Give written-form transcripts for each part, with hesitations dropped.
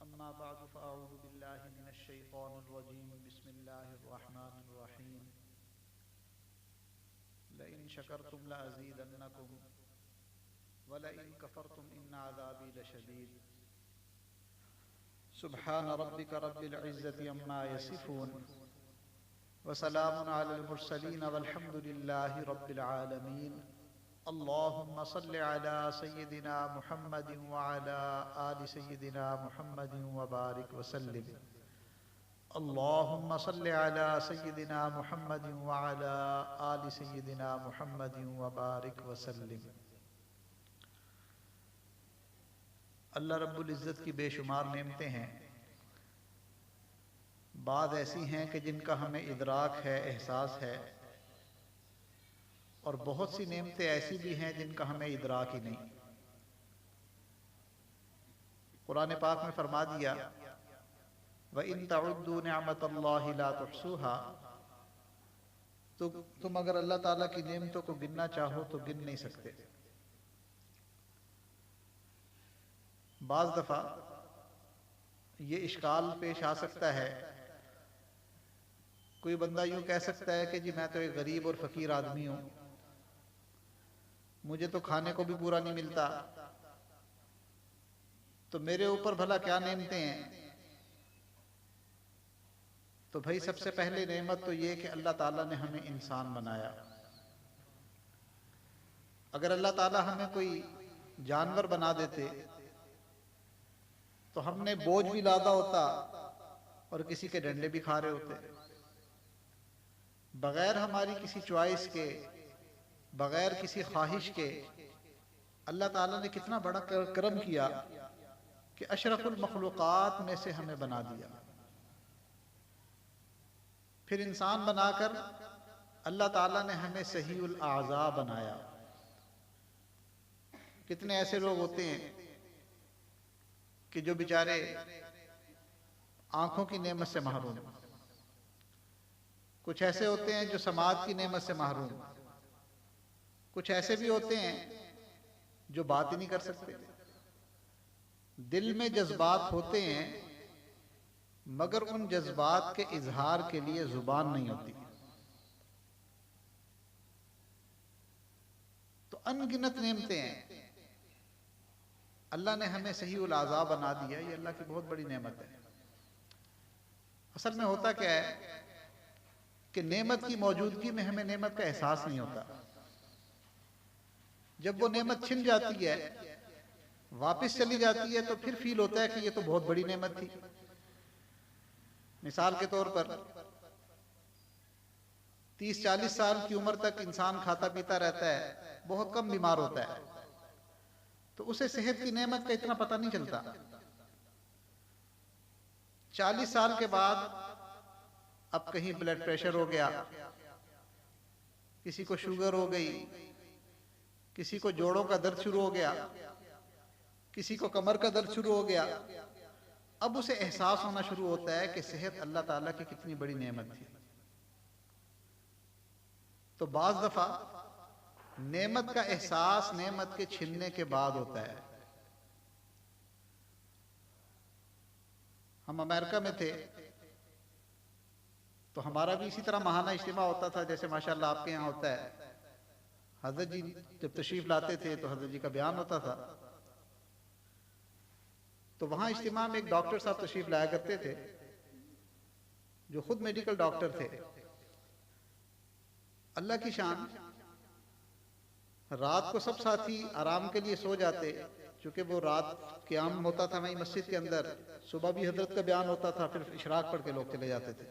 अम्मा बअद फ़अऊज़ु बिल्लाहि मिनश्शैतानिर्रजीम बिस्मिल्लाहिर्रहमानिर्रहीम लइन शकरतुम लअज़ीदन्नकुम वलइन कफ़रतुम इन्न अज़ाबी लशदीद सुब्हान रब्बिका रब्बिल इज़्ज़ति अम्मा यसिफ़ून व सलामुन अलल मुरसलीन वल्हम्दुलिल्लाहि रब्बिल आलमीन। अल्लाहुम्मा सल्लि अला सय्यिदिना मुहम्मदिन व अला आलि सय्यिदिना मुहम्मदिन व बारिक व सल्लिम। अल्लाहुम्मा सल्लि अला सय्यिदिना मुहम्मदिन व अला आलि सय्यिदिना मुहम्मदिन व बारिक व सल्लिम। अल्लाह रब्बुल इज़्ज़त की बेशुमार नेमतें हैं। बाद ऐसी हैं कि जिनका हमें इदराक है, एहसास है, और बहुत सी नेमतें ऐसी भी हैं जिनका हमें इदराक ही नहीं। कुरान पाक में फरमा दिया, व इन तउद्दू निअमतल्लाहि ला तुहसूहा, तो तुम अगर अल्लाह ताला की नेमतों को गिनना चाहो तो गिन नहीं सकते। बाज़ दफ़ा ये इश्काल पेश आ सकता है, कोई बंदा यूं कह सकता है कि जी मैं तो एक गरीब और फ़कीर आदमी हूँ, मुझे तो खाने को भी पूरा नहीं मिलता, तो मेरे ऊपर भला क्या नेमतें हैं। तो भाई सबसे पहले नेमत तो ये कि अल्लाह ताला ने हमें इंसान बनाया। अगर अल्लाह ताला हमें कोई जानवर बना देते तो हमने बोझ भी लादा होता और किसी के डंडे भी खा रहे होते। बगैर हमारी किसी चॉइस के, बगैर किसी ख्वाहिश के अल्लाह ताला ने कितना बड़ा करम किया कि अशरफुल मखलूक़ात में से हमें बना दिया। फिर इंसान बनाकर अल्लाह ताला ने हमें सहीउल आज़ा बनाया। कितने ऐसे लोग होते हैं कि जो बेचारे आंखों की नेमत से महरूम, कुछ ऐसे होते हैं जो समाज की नेमत से महरूम, कुछ ऐसे भी होते हैं जो बात ही नहीं कर सकते। दिल में जज्बात होते हैं मगर उन जज्बात के इजहार के लिए जुबान नहीं होती। तो अनगिनत नेमतें हैं। अल्लाह ने हमें सहीउल आज़ा बना दिया, ये अल्लाह की बहुत बड़ी नेमत है। असल में होता क्या है कि नेमत की मौजूदगी में हमें नेमत का एहसास नहीं होता। जब वो नेमत छिन जाती है, वापस चली जाती है, तो फिर फील होता है कि ये तो बहुत बड़ी नेमत थी। मिसाल के तौर पर 30-40 साल की उम्र तक इंसान खाता पीता रहता है, बहुत कम बीमार होता है, तो उसे सेहत की नेमत का इतना पता नहीं चलता। 40 साल के बाद अब कहीं ब्लड प्रेशर हो गया, किसी को शुगर हो गई, किसी को जोड़ों का दर्द शुरू हो गया, किसी को कमर का दर्द शुरू हो गया। अब उसे एहसास होना शुरू होता है कि सेहत अल्लाह ताला की कितनी बड़ी नेमत थी। तो बाज़ दफा नेमत का एहसास नेमत के छिनने के बाद होता है। हम अमेरिका में थे तो हमारा भी इसी तरह महाना इज्तिमा होता था जैसे माशाअल्लाह आपके यहाँ होता है। हजरत जी जब तशरीफ लाते थे तो हजरत जी का बयान होता था। तो वहां इज्तिमा में एक डॉक्टर साहब तशरीफ लाया करते थे जो खुद मेडिकल डॉक्टर थे। अल्लाह की शान, रात को सब साथी आराम के लिए सो जाते, चूंकि वो रात क़याम होता था वहीं मस्जिद के अंदर, सुबह भी हजरत का बयान होता था, फिर इशराक पढ़ के लोग चले जाते थे।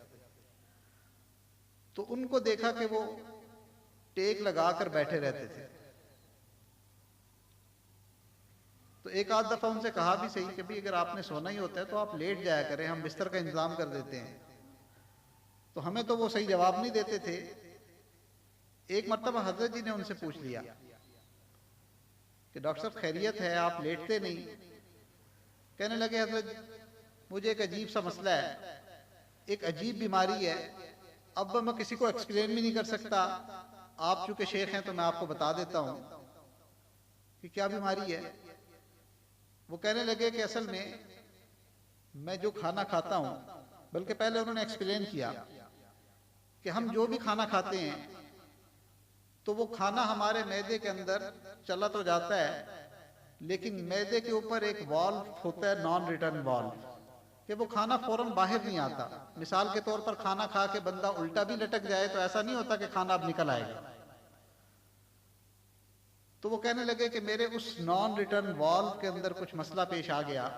तो उनको देखा कि वो टेक लगाकर बैठे रहते थे। तो एक आध दफा उनसे कहा भी सही कि भाई अगर आपने सोना ही होता है तो आप लेट जाया करें, हम बिस्तर का इंतजाम कर देते हैं। तो हमें तो वो सही जवाब नहीं देते थे। एक मर्तबा हजरत जी ने उनसे पूछ लिया कि डॉक्टर साहब खैरियत है, आप लेटते नहीं। कहने लगे हजरत मुझे एक अजीब सा मसला है, एक अजीब बीमारी है, अब मैं किसी को एक्सप्लेन भी नहीं कर सकता। आप चूंकि शेख हैं तो मैं आपको बता देता हूं कि क्या बीमारी है। वो कहने लगे कि असल में मैं जो खाना खाता हूँ, बल्कि पहले उन्होंने एक्सप्लेन किया कि हम जो भी खाना खाते हैं तो वो खाना हमारे मैदे के अंदर चला तो जाता है, लेकिन मैदे के ऊपर एक वॉल्व होता है, नॉन रिटर्न वॉल्व, कि वो खाना फौरन बाहर नहीं आता। मिसाल के तौर पर खाना खा के बंदा उल्टा भी लटक जाए तो ऐसा नहीं होता कि खाना अब निकल आएगा। तो वो कहने लगे कि मेरे उस नॉन रिटर्न वॉल्व के अंदर कुछ मसला पेश आ गया।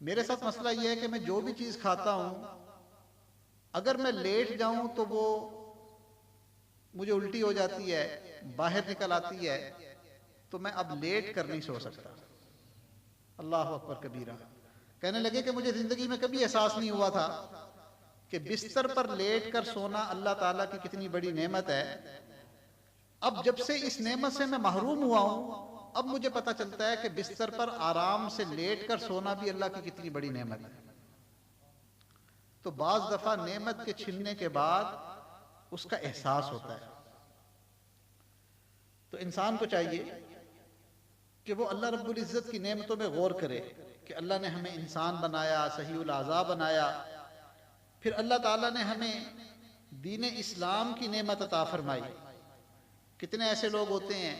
मेरे साथ मसला ये है कि मैं जो भी चीज खाता हूं, अगर मैं लेट जाऊं तो वो मुझे उल्टी हो जाती है, बाहर निकल आती है, तो मैं अब लेट कर नहीं सो सकता। अल्लाह अकबर कबीरा। कहने लगे कि मुझे जिंदगी में कभी एहसास नहीं हुआ था कि बिस्तर पर लेट कर सोना अल्लाह ताला की कितनी बड़ी नेमत है। अब जब से इस नेमत से मैं महरूम हुआ हूं, अब मुझे पता चलता है कि बिस्तर पर आराम से लेट कर सोना भी अल्लाह की कितनी बड़ी नेमत है। तो बाज दफा नेमत के छिनने के बाद उसका एहसास होता है। तो इंसान को चाहिए कि वो अल्लाह रब्बुल इज्जत की नेमतों में गौर करे कि अल्लाह ने हमें इंसान बनाया, सहीउल आज़ा बनाया, फिर अल्लाह ताला ने हमें दीन इस्लाम की नेमत अता फरमाई। कितने ऐसे लोग होते हैं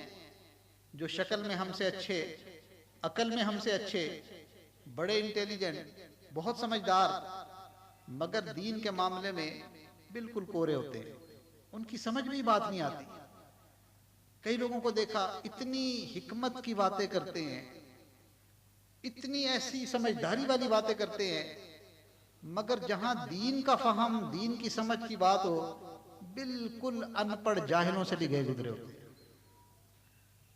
जो शक्ल में हमसे अच्छे, अकल में हमसे अच्छे, बड़े इंटेलिजेंट, बहुत समझदार, मगर दीन के मामले में बिल्कुल कोरे होते हैं, उनकी समझ में ही बात नहीं आती। कई लोगों को देखा इतनी हिकमत की बातें करते हैं, इतनी ऐसी समझदारी वाली बातें करते हैं, मगर जहां दीन का फहम, दीन की समझ की बात हो, बिल्कुल अनपढ़ जाहिलों से भी गए गुजरे होते हैं।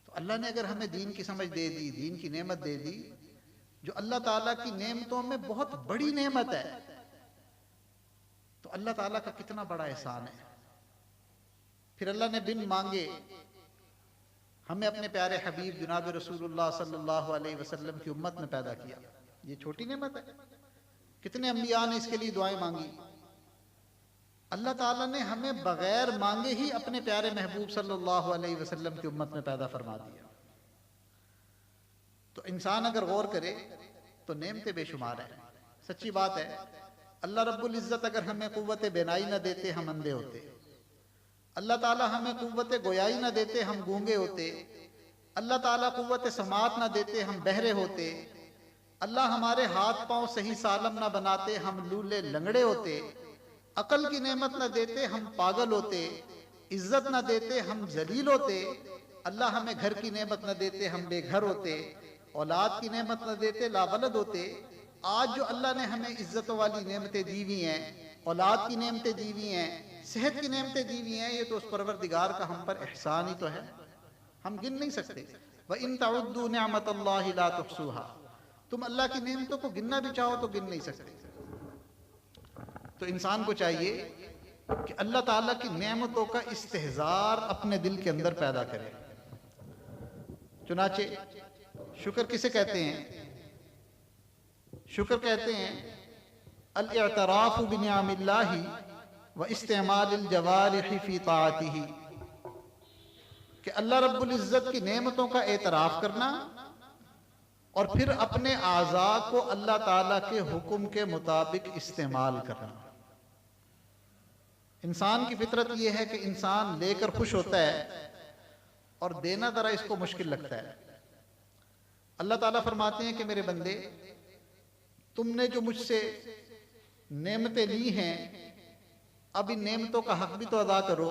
तो अल्लाह ने अगर हमें दीन की समझ दे दी, दीन की नेमत दे दी, जो अल्लाह ताला की नेमतों में बहुत बड़ी नेमत है, तो अल्लाह ताला का कितना बड़ा एहसान है। फिर अल्लाह ने बिन मांगे हमें अपने प्यारे हबीब जनाब रसूलुल्लाह सल्लल्लाहु अलैहि वसल्लम की उम्मत में पैदा किया। ये छोटी नेमत है। कितने अंबिया ने इसके लिए दुआएं मांगी। अल्लाह ताला ने हमें बगैर मांगे ही अपने प्यारे महबूब सल्लल्लाहु अलैहि वसल्लम की उम्मत में पैदा फरमा दिया। तो इंसान अगर गौर करे तो नेमतें बेशुमार है। सच्ची बात है, अल्लाह रब्बुल इज्जत अगर हमें कुव्वत बेनाई न देते हम अंधे होते, अल्लाह ताला हमें कुव्वत गोयाई न देते हम गूंगे होते, अल्लाह ताला कुव्वत समात न देते हम बहरे होते, अल्लाह हमारे हाथ पांव सही सालम न बनाते हम लूले लंगड़े होते, अकल की नेमत न देते हम पागल होते, इज्जत न देते हम जलील होते, अल्लाह हमें घर की नेमत न देते हम बेघर होते, औलाद की नेमत न देते लावलद होते। आज जो अल्लाह ने हमें इज्जतों वाली नेमतें दी हुई हैं, औलाद की नेमतें दी हुई हैं, सेहत की नेमतें दी हुई हैं, ये तो उस परवरदिगार का हम पर एहसान ही तो है, हम गिन नहीं सकते। व इन तउद्दू निअमतल्लाहि ला तुहसूहा, तुम अल्लाह की नेमतों को गिनना भी चाहो तो गिन नहीं सकते। तो इंसान को चाहिए कि अल्लाह ताला की नेमतों का इस्तेहजार अपने दिल के अंदर पैदा करे। चुनाचे शुक्र किसे कहते हैं? शुक्र कहते हैं अल-इअतराफ़ु बिनिअमिल्लाहि व इस्तेमालिल जवारिहि फी ताअतिही, कि अल्लाह रब्बुल इज्जत की नेमतों का एतराफ़ करना और फिर अपने आज़ा को अल्लाह ताला के हुक्म के मुताबिक इस्तेमाल करना। इंसान की फितरत यह है कि इंसान लेकर खुश होता है और देना जरा इसको मुश्किल लगता है। अल्लाह ताला फरमाते हैं कि मेरे बंदे, तुमने जो मुझसे नेमतें ली हैं, अब इन नेमतों का हक भी तो अदा करो।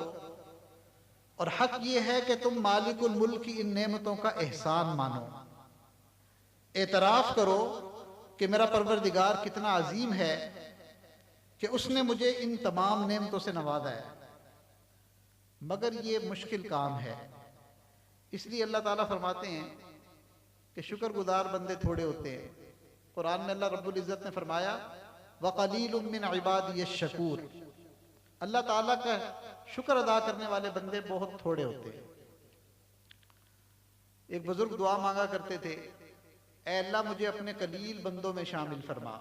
और हक ये है कि तुम मालिकुल मुल्क की इन नेमतों का एहसान मानो, एतराफ़ करो कि मेरा परवरदिगार कितना अजीम है कि उसने मुझे इन तमाम नेमतों से नवाजा है। मगर ये मुश्किल काम है, इसलिए अल्लाह ताला फरमाते हैं कि शुक्रगुजार बंदे थोड़े होते हैं। कुरान में अल्लाह रब्बुल इज़्ज़त ने फरमाया वक़लीलुम मिन इबादियश शकूर, अल्लाह ताला का शुक्र अदा करने वाले बंदे बहुत थोड़े होते हैं। एक बुजुर्ग दुआ मांगा करते थे, ऐ अल्लाह मुझे अपने कलील बंदों में शामिल फरमा।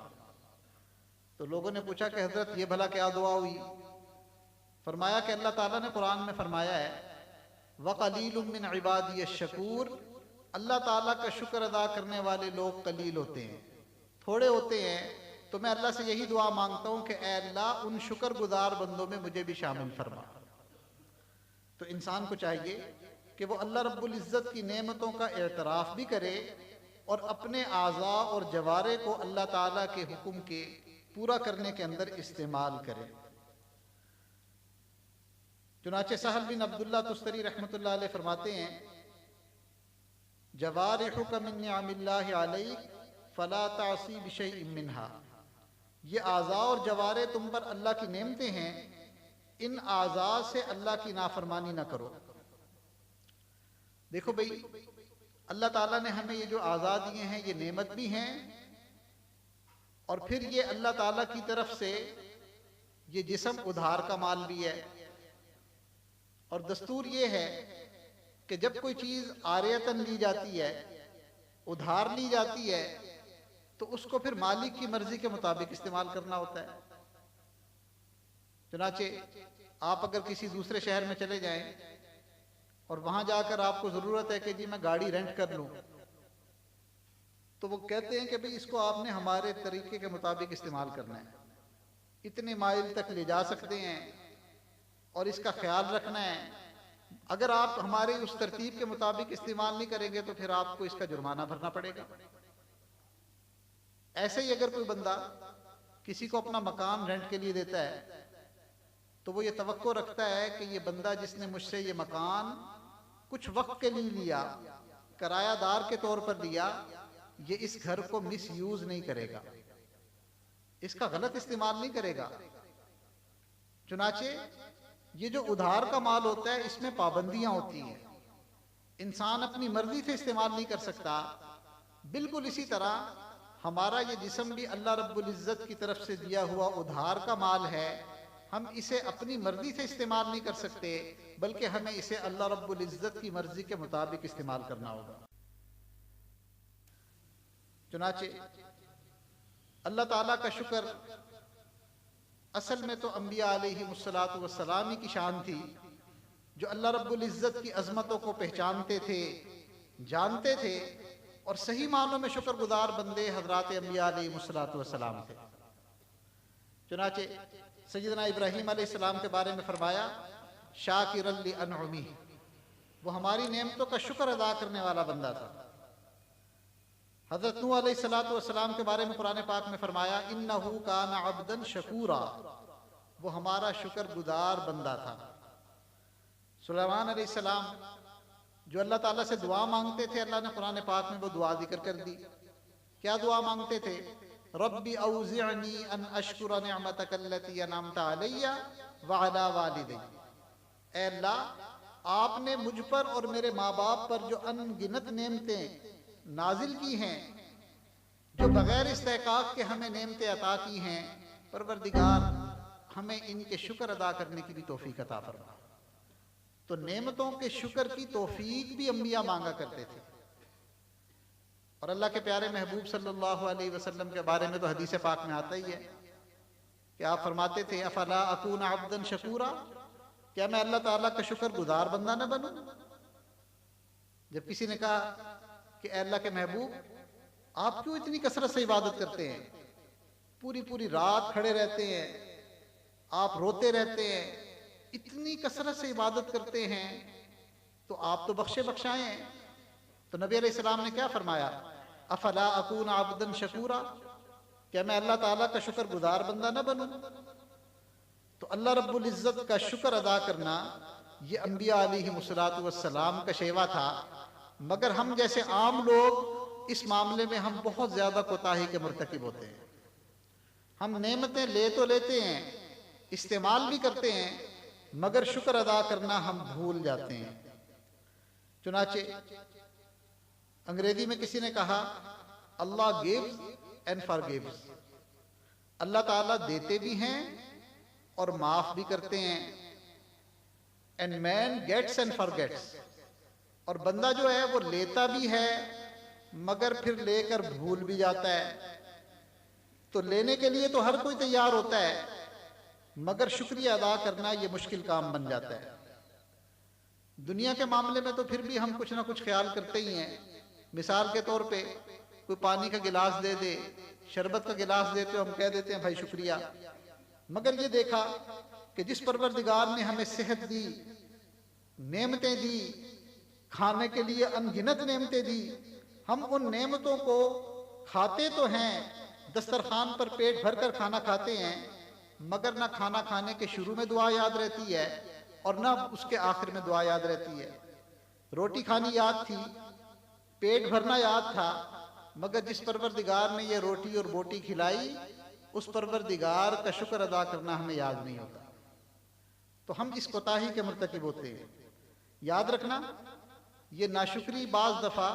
तो लोगों ने पूछा कि हजरत ये भला क्या दुआ हुई? फरमाया कि अल्लाह ताला ने कुरान में फरमाया है वक़लीलुम मिन इबादियश शकूर, अल्लाह ताला का शुक्र अदा करने वाले लोग कलील होते हैं, थोड़े होते हैं, तो मैं अल्लाह से यही दुआ मांगता हूँ कि ऐ अल्लाह उन शुक्रगुजार बंदों में मुझे भी शामिल फरमा। तो इंसान को चाहिए कि वो अल्लाह रब्बुल इज़्ज़त की नेमतों का एतराफ़ भी करे और अपने आज़ा और जवारे को अल्लाह ताला के हुक्म के पूरा करने के अंदर इस्तेमाल करे। चुनाचे सहल बिन अब्दुल्ला तुस्तरी रहमतुल्लाह अलैह फरमाते हैं, जवारिहुका मिन निअमिल्लाहि अलैक फला तासी बिशैइन मिन्हा, ये आज़ा और जवारे तुम पर अल्लाह की नेमतें हैं, इन आज़ा से अल्लाह की नाफरमानी ना करो। देखो भाई, अल्लाह ताला ने हमें ये जो आज़ा दिए हैं ये नेमत भी हैं, और फिर ये अल्लाह ताला की तरफ से ये जिस्म उधार का माल भी है। और दस्तूर ये है कि जब कोई चीज़ आरियतन ली जाती है, उधार ली जाती है, तो उसको फिर मालिक की मर्जी के मुताबिक इस्तेमाल करना होता है। चुनाचे आप अगर किसी दूसरे शहर में चले जाएं और वहां जाकर आपको जरूरत है कि जी मैं गाड़ी रेंट कर लूं, तो वो कहते हैं कि भाई इसको आपने हमारे तरीके के मुताबिक इस्तेमाल करना है, इतने माइल तक ले जा सकते हैं और इसका ख्याल रखना है। अगर आप हमारे उस तरतीब के मुताबिक इस्तेमाल नहीं करेंगे तो फिर आपको इसका जुर्माना भरना पड़ेगा। ऐसे ही अगर कोई बंदा किसी को अपना मकान रेंट के लिए देता है, तो वो ये तवक्को रखता है कि ये बंदा जिसने मुझसे ये मकान कुछ वक्त के लिए लिया, किरायादार के तौर पर लिया, ये इस घर को मिस यूज नहीं करेगा, इसका गलत इस्तेमाल नहीं करेगा। चुनाचे ये जो उधार का माल होता है इसमें पाबंदियां होती हैं, इंसान अपनी मर्जी से इस्तेमाल नहीं कर सकता। बिल्कुल इसी तरह हमारा ये जिस्म भी अल्लाह रब्बुल इज़्ज़त की तरफ से दिया हुआ उधार का माल है, हम इसे अपनी मर्जी से इस्तेमाल नहीं कर सकते, बल्कि हमें इसे अल्लाह रब्बुल इज़्ज़त की मर्जी के मुताबिक इस्तेमाल करना होगा। चुनाचे अल्लाह ताला का शुक्र असल में तो अंबिया अलैहिमुस्सलातु वस्सलाम ही की शान थी, जो अल्लाह रब्बुल इज़्ज़त की अज़मतों को पहचानते थे, जानते थे, और सही मानों में शुक्रगुजार बंदे हज़रात अंबिया अलैहिमुस्सलातु वस्सलाम थे। चुनाचे सैयदना इब्राहीम अलैहिस्सलाम के बारे में फरमाया, शाकिरन लिअनउमी, वो हमारी नेमतों का शुक्र अदा करने वाला बंदा था। हज़रत नूह अलैहिस्सलातु वस्सलाम के बारे में कुरान पाक में फरमाया, इन्नहु काना अब्दन शकूरा, वो हमारा शुक्रगुजार बंदा था। सुलेमान अलैहिस्सलाम जो अल्लाह ताला से दुआ मांगते थे, अल्लाह ने कुरान पाक में वो दुआ जिक्र कर दी। क्या दुआ मांगते थे? रब्बी औज़िअनी अन अशकुरा निअमतकल्लती अनअमत अलैया व अला वालिदैया, ऐ अल्लाह आपने मुझ पर और मेरे माँ बाप पर जो अनगिनत नेमतें नाजिल की हैं, जो बगैर इस्तेकाक के हमें नेमतें अता की हैं, परवरदिगार हमें इनके शुक्र अदा करने की भी तौफीक अता फरमा। तो नेमतों के शुक्र की तौफीक भी अंबिया मांगा करते थे। और अल्लाह के प्यारे महबूब सल्लल्लाहु अलैहि वसल्लम के बारे में तो हदीस पाक में आता ही है कि आप फरमाते थे, अफला अकून अब्दन शकूरा, क्या मैं अल्लाह ताला का शुक्रगुजार बंदा न बनूं? जब किसी ने कहा कि अल्लाह के महबूब आप क्यों इतनी कसरत से इबादत करते हैं, पूरी पूरी रात खड़े रहते हैं, आप रोते रहते हैं, इतनी कसरत से इबादत करते हैं, तो आप तो बख्शे बख्शाए हैं। तो नबी अलैहिस्सलाम ने क्या फरमाया, अफला अकून अब्दन शकूरा, क्या मैं अल्लाह ताला का शुक्रगुजार बंदा न बनूं? तो अल्लाह रब्बुल इज़्ज़त का शुक्र अदा करना ये अंबिया अलैहिमुस्सलातु वस्सलाम का शेवा था। मगर हम जैसे आम लोग इस मामले में हम बहुत ज्यादा कोताही के मुर्तकिब होते हैं। हम नेमतें ले तो लेते हैं, इस्तेमाल भी करते हैं, मगर शुक्र अदा करना हम भूल जाते हैं। चुनाचे अंग्रेजी में किसी ने कहा, Allah gives and forgives, Allah ताला देते भी हैं और माफ भी करते हैं। And man gets and forgets, और बंदा जो है वो लेता भी है मगर फिर लेकर भूल भी जाता है। तो लेने के लिए तो हर कोई तैयार होता है, मगर शुक्रिया अदा करना ये मुश्किल काम बन जाता है। दुनिया के मामले में तो फिर भी हम कुछ ना कुछ ख्याल करते ही हैं। मिसाल के तौर पे कोई पानी का गिलास दे दे, शरबत का गिलास देते हो, हम कह देते हैं भाई शुक्रिया। मगर ये देखा कि जिस परवरदिगार ने हमें सेहत दी, नेमतें दी, खाने के लिए अनगिनत नेमतें दी, हम उन नेमतों को खाते तो हैं, दस्तरखान पर पेट भर कर खाना खाते हैं, मगर ना खाना खाने के शुरू में दुआ याद रहती है और ना उसके आखिर में दुआ याद रहती है। रोटी खानी याद थी, पेट भरना याद था, मगर जिस परवरदिगार ने ये रोटी और बोटी खिलाई, उस परवरदिगार का शुक्र अदा करना हमें याद नहीं होता। तो हम इस कोताही के मुर्तकिब होते हैं। याद रखना, ये नाशुक्री बाज दफा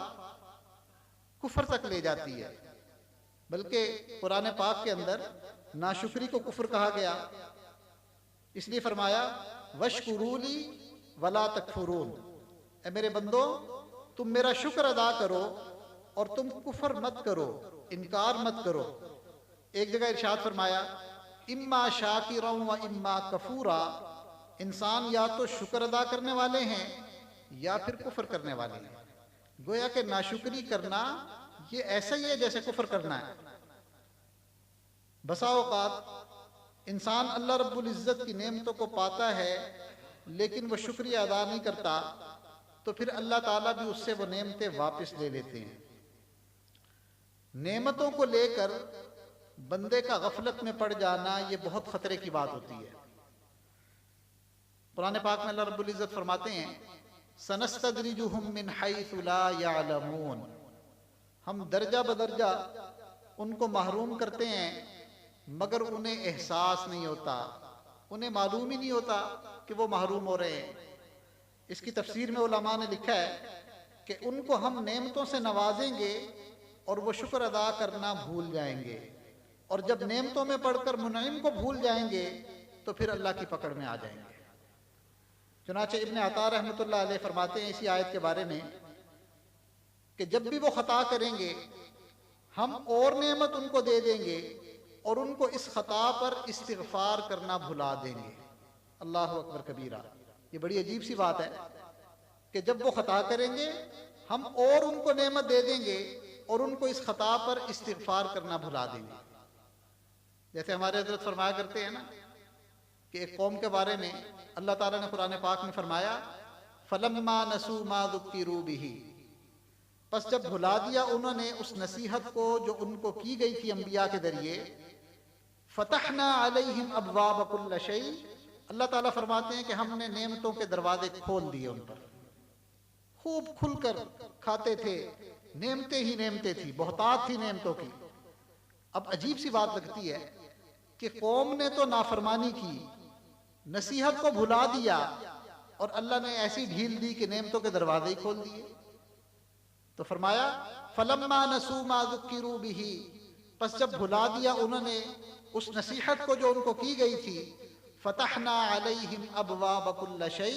कुफर तक ले जाती है, बल्कि कुरान पाक के अंदर नाशुक्री को कुफर कहा गया। इसलिए फरमाया वशकुरूली वला तकफुरून, ए मेरे बंदो तुम मेरा शुक्र अदा करो और तुम कुफर मत करो, इनकार मत करो। एक जगह इरशाद फरमाया इम्मा शाकिरन व इम्मा कफूरा, इंसान या तो शुक्र अदा करने वाले हैं या फिर कुफर करने वाले हैं। गोया कि नाशुक्री करना ये ऐसा ही है जैसे कुफर करना है। बसा औकात इंसान अल्लाह रब्बुल इज्जत की नेमतों को पाता है लेकिन वो शुक्रिया अदा नहीं करता, तो फिर अल्लाह ताला भी उससे वो नेमतें वापस ले लेते हैं। नेमतों को लेकर बंदे का गफलत में पड़ जाना ये बहुत खतरे की बात होती है। कुरान पाक में अल्लाह रब्बुल इज्जत फरमाते हैं सनस्तद्रिजुहुम मिन हैसु ला यअलमून, हम दर्जा बदर्जा उनको महरूम करते हैं मगर उन्हें एहसास नहीं होता, उन्हें मालूम ही नहीं होता कि वो महरूम हो रहे हैं। इसकी तफसीर में उलमा ने लिखा है कि उनको हम नेमतों से नवाजेंगे और वो शुक्र अदा करना भूल जाएंगे, और जब नेमतों में पढ़कर मुनइम को भूल जाएंगे तो फिर अल्लाह की पकड़ में आ जाएंगे। चुनाचे इब्न अता रहमतुल्लाह अलैह फरमाते हैं इसी आयत के बारे में कि जब भी वो खता करेंगे हम और नेमत उनको दे देंगे और उनको इस खता पर इस्तिगफार करना भुला देंगे। अल्लाह अकबर कबीरा। ये बड़ी अजीब सी बात है कि जब वो खता करेंगे हम और उनको नेमत दे देंगे और उनको इस खता पर इस्तिगफार करना भुला देंगे। जैसे हमारे हज़रत फरमाया करते हैं ना कि एक कौम के बारे में अल्लाह ताला ने कुरान पाक में फरमाया फलम्मा नसू मा ज़ुक्किरू बिही, बस जब भुला दिया उन्होंने उस नसीहत को जो उनको की गई थी अंबिया के जरिए, फतहना अलैहिम अबवाब कुल्ल शै, अल्लाह ताला फरमाते हैं कि हमने नेमतों के दरवाजे खोल दिए उन पर। खूब खुलकर खाते थे, नेमतें ही नेमतें थी, बहुतात थी नेमतों की। अब अजीब सी बात लगती है कि कौम ने तो नाफरमानी की, नसीहत को भुला दिया और अल्लाह ने ऐसी ढील दी कि नेमतों के दरवाजे ही खोल दिए। तो फरमाया फलम्मा नसू मा ज़ुक्किरू बिही, बस जब भुला दिया उन्होंने उस नसीहत को जो उनको की गई थी, फतहना अलैहिम अबवाब कुल्ल शै,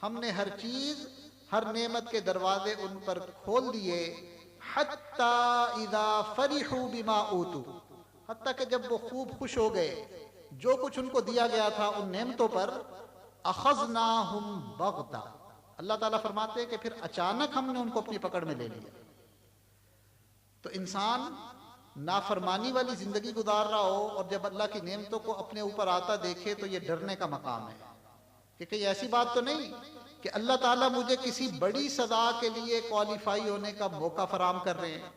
हमने हर चीज हर नेमत के दरवाजे उन पर खोल दिए। हत्ता इज़ा फरिहू बिमा ऊतू, हत्ता कि जब वो खूब खुश हो गए जो कुछ उनको दिया गया था उन नेमतों पर, अखज़नाहुम बग़ता, अल्लाह ताला फरमाते हैं कि फिर अचानक हमने उनको अपनी पकड़ में ले लिया। तो इंसान नाफरमानी वाली जिंदगी गुजार रहा हो और जब अल्लाह की नेमतों को अपने ऊपर आता देखे तो ये डरने का मकाम है कि कहीं ऐसी बात तो नहीं कि अल्लाह ताला मुझे किसी बड़ी सजा के लिए क्वालिफाई होने का मौका फराम कर रहे हैं।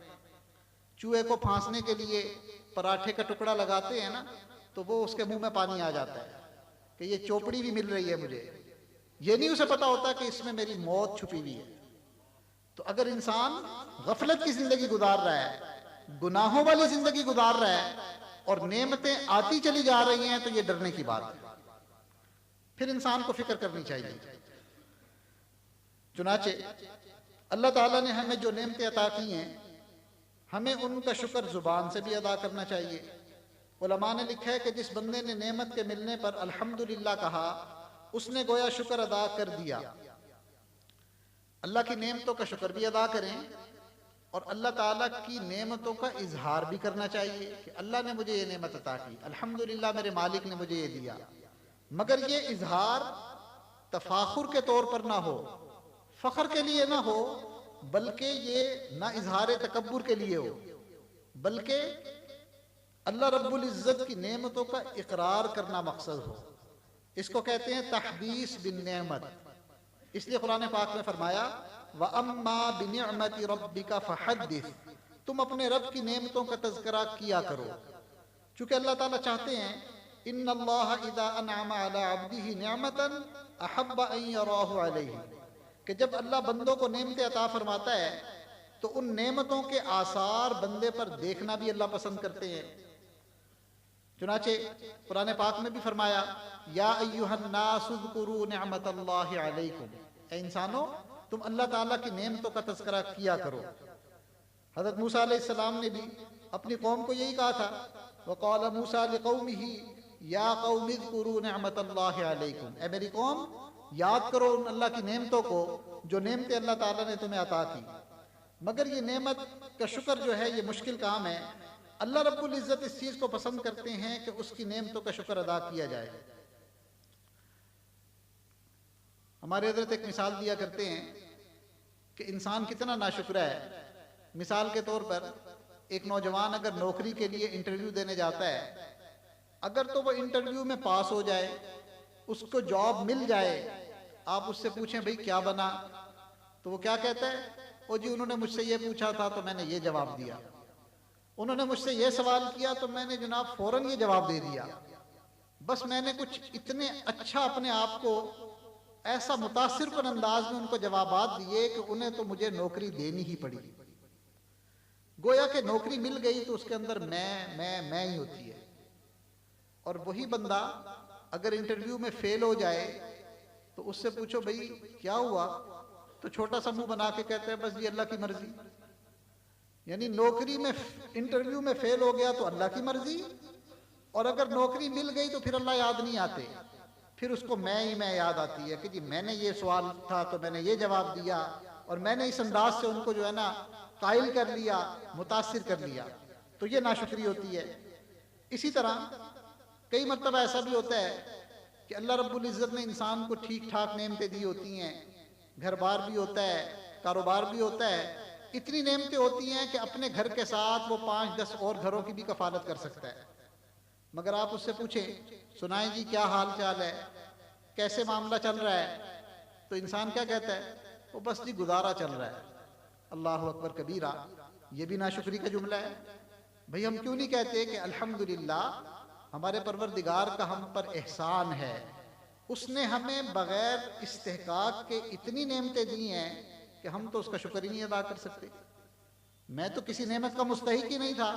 चूहे को फांसने के लिए पराठे का टुकड़ा लगाते हैं ना, तो वो उसके मुंह में पानी आ जाता है कि ये चोपड़ी भी मिल रही है मुझे, ये नहीं उसे पता होता कि इसमें मेरी मौत छुपी हुई है। तो अगर इंसान गफलत की जिंदगी गुजार रहा है, गुनाहों वाली जिंदगी गुजार रहा है और नेमतें आती चली जा रही हैं, तो ये डरने की बात है। फिर इंसान को फिक्र करनी चाहिए। चुनाचे अल्लाह ताला ने हमें जो नेमतें अता की हैं, हमें उनका शुक्र जुबान से भी अदा करना चाहिए। उलमा ने लिखा है कि जिस बंदे ने नेमत के मिलने पर अल्हम्दुलिल्लाह कहा, उसने गोया शुक्र अदा कर दिया। अल्लाह की नेमतों का शुक्र भी अदा करें और अल्लाह ताला की नेमतों का इजहार भी करना चाहिए कि अल्लाह ने मुझे ये नेमत अता की, अल्हम्दुलिल्लाह मेरे मालिक ने मुझे ये दिया। मगर ये इजहार तफाखुर के तौर पर ना हो, फख्र के लिए ना हो, बल्कि ये ना इजहार तकब्बुर के लिए हो, बल्कि अल्लाह रब्बुल इज़्ज़त की नेमतों का इकरार करना मकसद हो, इसको कहते हैं तहदीस बिन नेमत। इसलिए कुरान पाक में फरमाया व अम्मा बिनिअमति रब्बिका फहद्दिस, तुम अपने रब की नेमतों का तज़किरा किया करो। चूँकि अल्लाह ताला चाहते हैं इन्नल्लाह इज़ा अनअमा अला अब्दिही निअमतन अहब्ब अन यराहु अलैहि, कि जब अल्लाह बंदों को नेमतें अता फरमाता है तो उन नेमतों के आसार बंदे पर देखना भी अल्लाह पसंद करते हैं। चुनाचे कुरान पाक में भी फरमाया या अय्युहन नास उज़्कुरू निअमतल्लाहि अलैकुम, ए इंसानों तुम अल्लाह ताला की नेमतों का तज़किरा किया करो। हज़रत मूसा अलैहिस्सलाम ने भी अपनी कौम को यही कहा था वक़ाल मूसा लिक़ौमिही या कौम उज़्कुरू निअमतल्लाहि अलैकुम, ए मेरी कौम याद करो उन अल्लाह की नेमतों को जो नेमतें अल्लाह ताला ने तुम्हें अता की। मगर ये नेमत का शुक्र जो है ये मुश्किल काम है। अल्लाह रब्बुल इज़्ज़त इस चीज़ को पसंद करते हैं कि उसकी नेमतों का शुक्र अदा किया जाए। हमारे हज़रत एक मिसाल दिया करते हैं कि इंसान कितना नाशुक्र है। मिसाल के तौर पर एक नौजवान अगर नौकरी के लिए इंटरव्यू देने जाता है, अगर तो वो इंटरव्यू में पास हो जाए, उसको जॉब मिल जाए, आप उससे पूछें भाई क्या बना, तो वो क्या कहता है, ओ जी उन्होंने मुझसे ये पूछा था तो मैंने ये जवाब दिया, उन्होंने मुझसे ये सवाल किया तो मैंने जनाब फौरन ये जवाब दे दिया। बस मैंने कुछ इतने अच्छा अपने आप को ऐसा मुतासिर कुन अंदाज में उनको जवाबात दिए कि उन्हें तो मुझे नौकरी देनी ही पड़ी। गोया कि नौकरी मिल गई तो उसके अंदर मैं ही होती है। और वही बंदा अगर इंटरव्यू में फेल हो जाए तो उससे पूछो भाई क्या हुआ, तो छोटा सा मुंह बना के कहते हैं बस ये अल्लाह की मर्जी। यानी नौकरी में इंटरव्यू में फेल हो गया तो अल्लाह की मर्जी, और अगर नौकरी मिल गई तो फिर अल्लाह याद नहीं आते, फिर उसको मैं याद आती है कि जी मैंने ये सवाल था तो मैंने ये जवाब दिया, और मैंने इस अंदाज से उनको जो है ना कायल कर लिया, मुतासिर कर लिया, तो ये नाशुक्री होती है। इसी तरह कई मरतबा ऐसा भी होता है कि अल्लाह रब्बुल इज़्ज़त ने इंसान को ठीक ठाक नेमतें दी होती हैं, घर बार भी होता है, कारोबार भी होता है, इतनी नेमतें होती हैं कि अपने घर के साथ वो 5-10 और घरों की भी कफालत कर सकता है। मगर आप उससे पूछें सुनाएं जी क्या हाल चाल है, कैसे मामला चल रहा है, तो इंसान क्या कहता है, वो बस जी गुजारा चल रहा है। अल्लाह अकबर कबीरा, ये भी नाशुक्री का जुमला है। भाई हम क्यों नहीं कहते कि अल्हम्दुलिल्लाह हमारे परवरदिगार का हम पर एहसान है, उसने हमें बगैर इस्तेहकाक के इतनी नेमतें दी हैं कि हम तो उसका शुक्र ही नहीं अदा कर सकते। मैं तो किसी नेमत का मुस्तहिक ही नहीं था,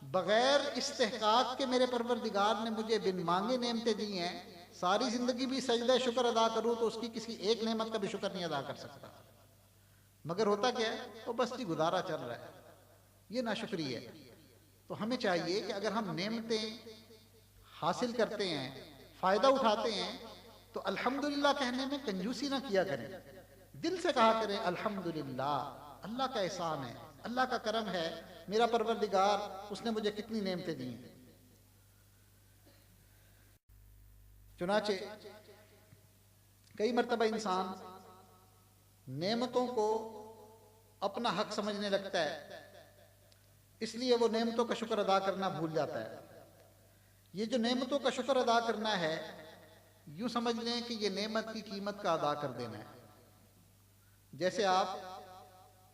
बगैर इस्तेहकाक के मेरे परवरदिगार ने मुझे बिन मांगे नेमतें दी हैं। सारी जिंदगी भी सजदे शुक्र अदा करूँ तो उसकी किसी एक नेमत का भी शुक्र नहीं अदा कर सकता। मगर होता क्या है, तो बस जी गुजारा चल रहा है, ये नाशुक्री है। तो हमें चाहिए कि अगर हम नेमतें हासिल करते हैं, फायदा उठाते हैं, तो अल्हम्दुलिल्लाह कहने में कंजूसी ना किया करें, दिल से कहा करें अल्हम्दुलिल्लाह, अल्लाह का एहसान है, अल्लाह का करम है, मेरा परवरदिगार उसने मुझे कितनी नेमतें दी हैं। चुनाचे कई मरतबा इंसान नेमतों को अपना हक समझने लगता है, इसलिए वो नेमतों का शुक्र अदा करना भूल जाता है। ये जो नेमतों का शुक्र अदा करना है, यूं समझ लें कि ये नेमत की कीमत का अदा कर देना है। जैसे आप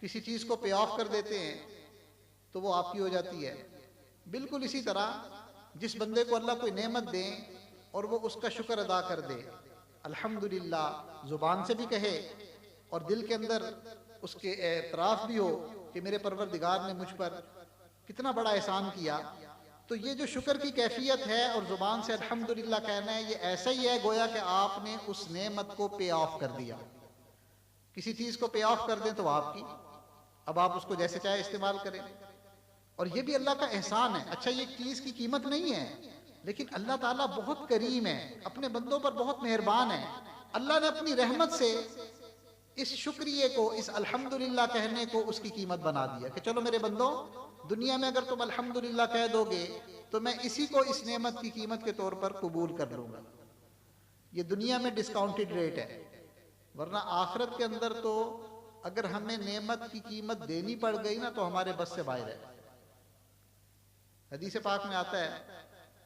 किसी चीज़ को पे ऑफ कर देते हैं तो वो आपकी हो जाती है, बिल्कुल इसी तरह जिस बंदे को अल्लाह कोई नेमत दे और वो उसका शुक्र अदा कर दे, अल्हम्दुलिल्लाह ज़ुबान से भी कहे और दिल के अंदर उसके एतराफ़ भी हो कि मेरे परवरदिगार ने मुझ पर कितना बड़ा एहसान किया, तो ये जो शुक्र की कैफियत है और ज़ुबान से अल्हम्दुलिल्लाह कहना है, ये ऐसा ही है गोया कि आपने उस नेमत को पे ऑफ कर दिया। किसी चीज़ को पे ऑफ कर दें तो आपकी, अब आप उसको जैसे चाहे इस्तेमाल करें, और ये भी अल्लाह का एहसान है। अच्छा ये चीज़ की कीमत नहीं है, लेकिन अल्लाह ताला बहुत करीम है, अपने बंदों पर बहुत मेहरबान है। अल्लाह ने अपनी रहमत से इस शुक्रिये को, इस अल्हम्दुलिल्लाह कहने को उसकी कीमत बना दिया कि चलो मेरे बंदों, दुनिया में अगर तुम अल्हम्दुलिल्लाह कह दोगे तो मैं इसी को इस नेमत की कीमत के तौर पर कबूल कर लूँगा। ये दुनिया में डिस्काउंटेड रेट है, वरना आखिरत के अंदर तो अगर हमें नेमत की कीमत देनी पड़ गई ना तो हमारे बस से बाहर है। हदीस पाक में आता है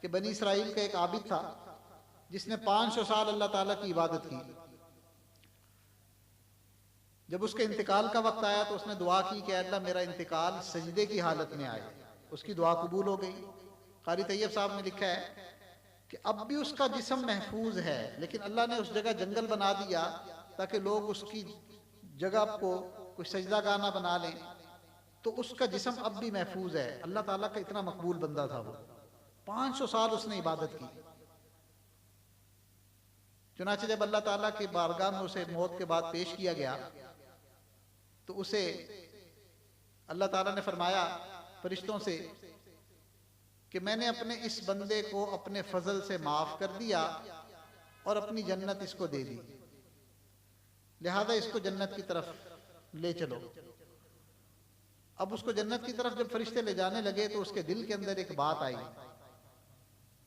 कि बनी इसराइल का एक आबिद था जिसने 500 साल अल्लाह ताला की इबादत की। जब उसके इंतकाल का वक्त आया तो उसने दुआ की कि अल्लाह मेरा इंतकाल सजदे की हालत में आए। उसकी दुआ कबूल हो गई। कारी तैयब साहब ने लिखा है कि अब भी उसका जिस्म महफूज है, लेकिन अल्लाह ने उस जगह जंगल बना दिया ताकि लोग उसकी जगह को कुछ सजदा गाना बना लें, तो उसका जिस्म अब भी महफूज है। अल्लाह ताला का इतना मकबूल बंदा था वो। 500 साल उसने इबादत की। चुनाचे जब अल्लाह ताला की बारगाह में उसे मौत के बाद पेश किया गया तो उसे अल्लाह ताला ने फरमाया फरिश्तों से कि मैंने अपने इस बंदे को अपने फजल से माफ कर दिया और अपनी जन्नत इसको दे दी, लिहाजा इसको जन्नत की तरफ ले चलो। अब उसको जन्नत की तरफ जब फरिश्ते ले जाने लगे तो उसके दिल के अंदर एक बात आई।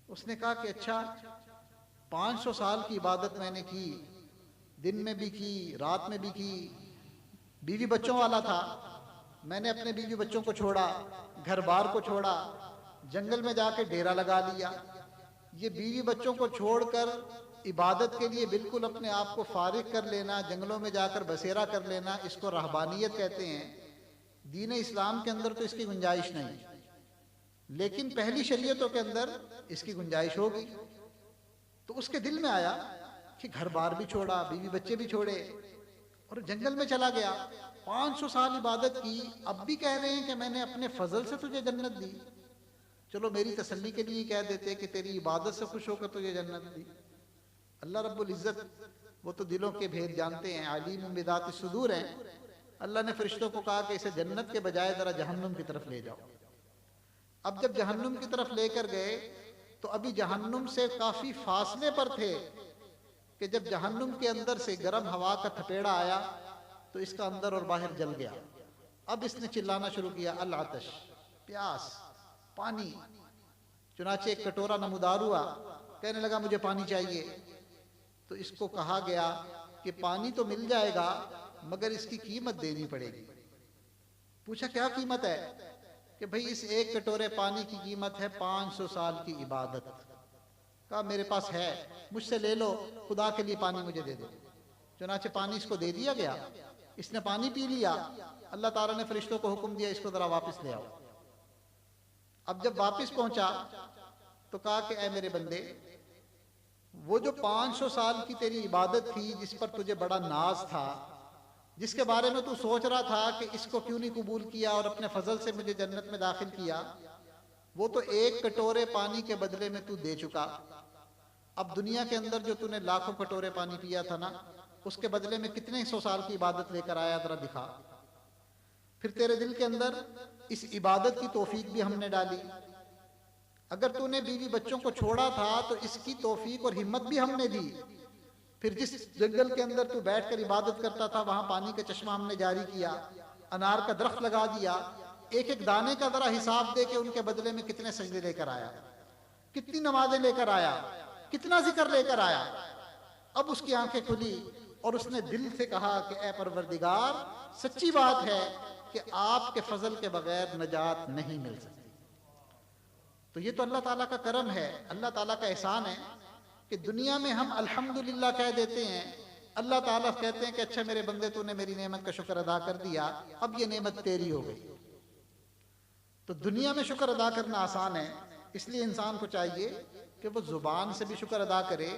उसने कहा कि अच्छा, 500 साल की इबादत मैंने की, दिन में भी की, रात में भी की, बीवी बच्चों वाला था, मैंने अपने बीवी बच्चों को छोड़ा, घर बार को छोड़ा, जंगल में जाके डेरा लगा लिया। ये बीवी बच्चों को छोड़कर इबादत के लिए बिल्कुल अपने आप को फारिग कर लेना, जंगलों में जाकर बसेरा कर लेना, इसको रहबानियत कहते हैं। दीन इस्लाम के अंदर तो इसकी गुंजाइश नहीं, लेकिन पहली शरीयतों के अंदर इसकी गुंजाइश होगी। तो उसके दिल में आया कि घर बार भी छोड़ा, बीवी बच्चे भी छोड़े और जंगल में चला गया। 500 साल इबादत की, अब भी कह रहे हैं कि मैंने अपने फजल से तुझे जन्नत दी। चलो मेरी तसल्ली के लिए कह देते कि तेरी इबादत से खुश होकर तुझे जन्नत दी। अल्लाह रब्बुल इज्जत वो तो दिलों के भेद जानते हैं, आलिम बिदात सुदूर हैं। अल्लाह ने फरिश्तों को कहा कि इसे जन्नत के बजाय जरा जहन्नुम की तरफ ले जाओ। अब जब जहन्नुम की तरफ लेकर गए तो अभी जहन्नुम से काफी फासले पर थे कि जब जहन्नुम के अंदर से गर्म हवा का थपेड़ा आया तो इसका अंदर और बाहर जल गया। अब इसने चिल्लाना शुरू किया, अल आतश, प्यास, पानी। चुनाचे एक कटोरा नमूदार हुआ, कहने लगा मुझे पानी चाहिए। तो इसको कहा गया कि पानी तो मिल जाएगा मगर इसकी कीमत देनी पड़ेगी। पूछा क्या कीमत है? कि भाई इस एक कटोरे पानी की कीमत है 500 साल की इबादत। कहा मेरे पास है, मुझसे ले लो, खुदा के लिए पानी मुझे दे दो। चुनाचे पानी इसको दे दिया गया, इसने पानी पी लिया। अल्लाह ताला ने फरिश्तों को हुक्म दिया इसको जरा वापस ले आओ। अब जब वापस पहुंचा तो कहा कि ऐ मेरे बंदे, वो जो 500 साल की तेरी इबादत थी, जिस पर तुझे बड़ा नाज था, जिसके बारे में तू सोच रहा था कि इसको क्यों नहीं कबूल किया और अपने फजल से मुझे जन्नत में दाखिल किया, वो तो एक कटोरे पानी के बदले में तू दे चुका। अब दुनिया के अंदर जो तूने लाखों कटोरे पानी पिया था ना, उसके बदले में कितने 100 साल की इबादत लेकर आया, जरा दिखा। फिर तेरे दिल के अंदर इस इबादत की तौफीक भी हमने डाली। अगर तूने बीवी बच्चों को छोड़ा था तो इसकी तौफीक और हिम्मत भी हमने दी। फिर जिस जंगल के अंदर तू बैठकर इबादत करता था वहां पानी का चश्मा हमने जारी किया, अनार का दरख्त लगा दिया। एक एक दाने का जरा हिसाब दे के उनके बदले में कितने सजदे लेकर आया, कितनी नमाजें लेकर आया, कितना जिक्र लेकर आया। अब उसकी आंखें खुली और उसने दिल से कहा कि ऐ परवरदिगार, सच्ची बात है कि आपके फजल के बगैर नजात नहीं मिल सकती। तो ये तो अल्लाह ताला का करम है, अल्लाह ताला का एहसान है कि दुनिया में हम अल्हम्दुलिल्लाह कह देते हैं, अल्लाह ताला कहते हैं कि अच्छा मेरे बंदे तूने मेरी नेमत का शुक्र अदा कर दिया, अब ये नेमत तेरी हो गई। तो दुनिया में शुक्र अदा करना आसान है, इसलिए इंसान को चाहिए कि वो जुबान से भी शुक्र अदा करे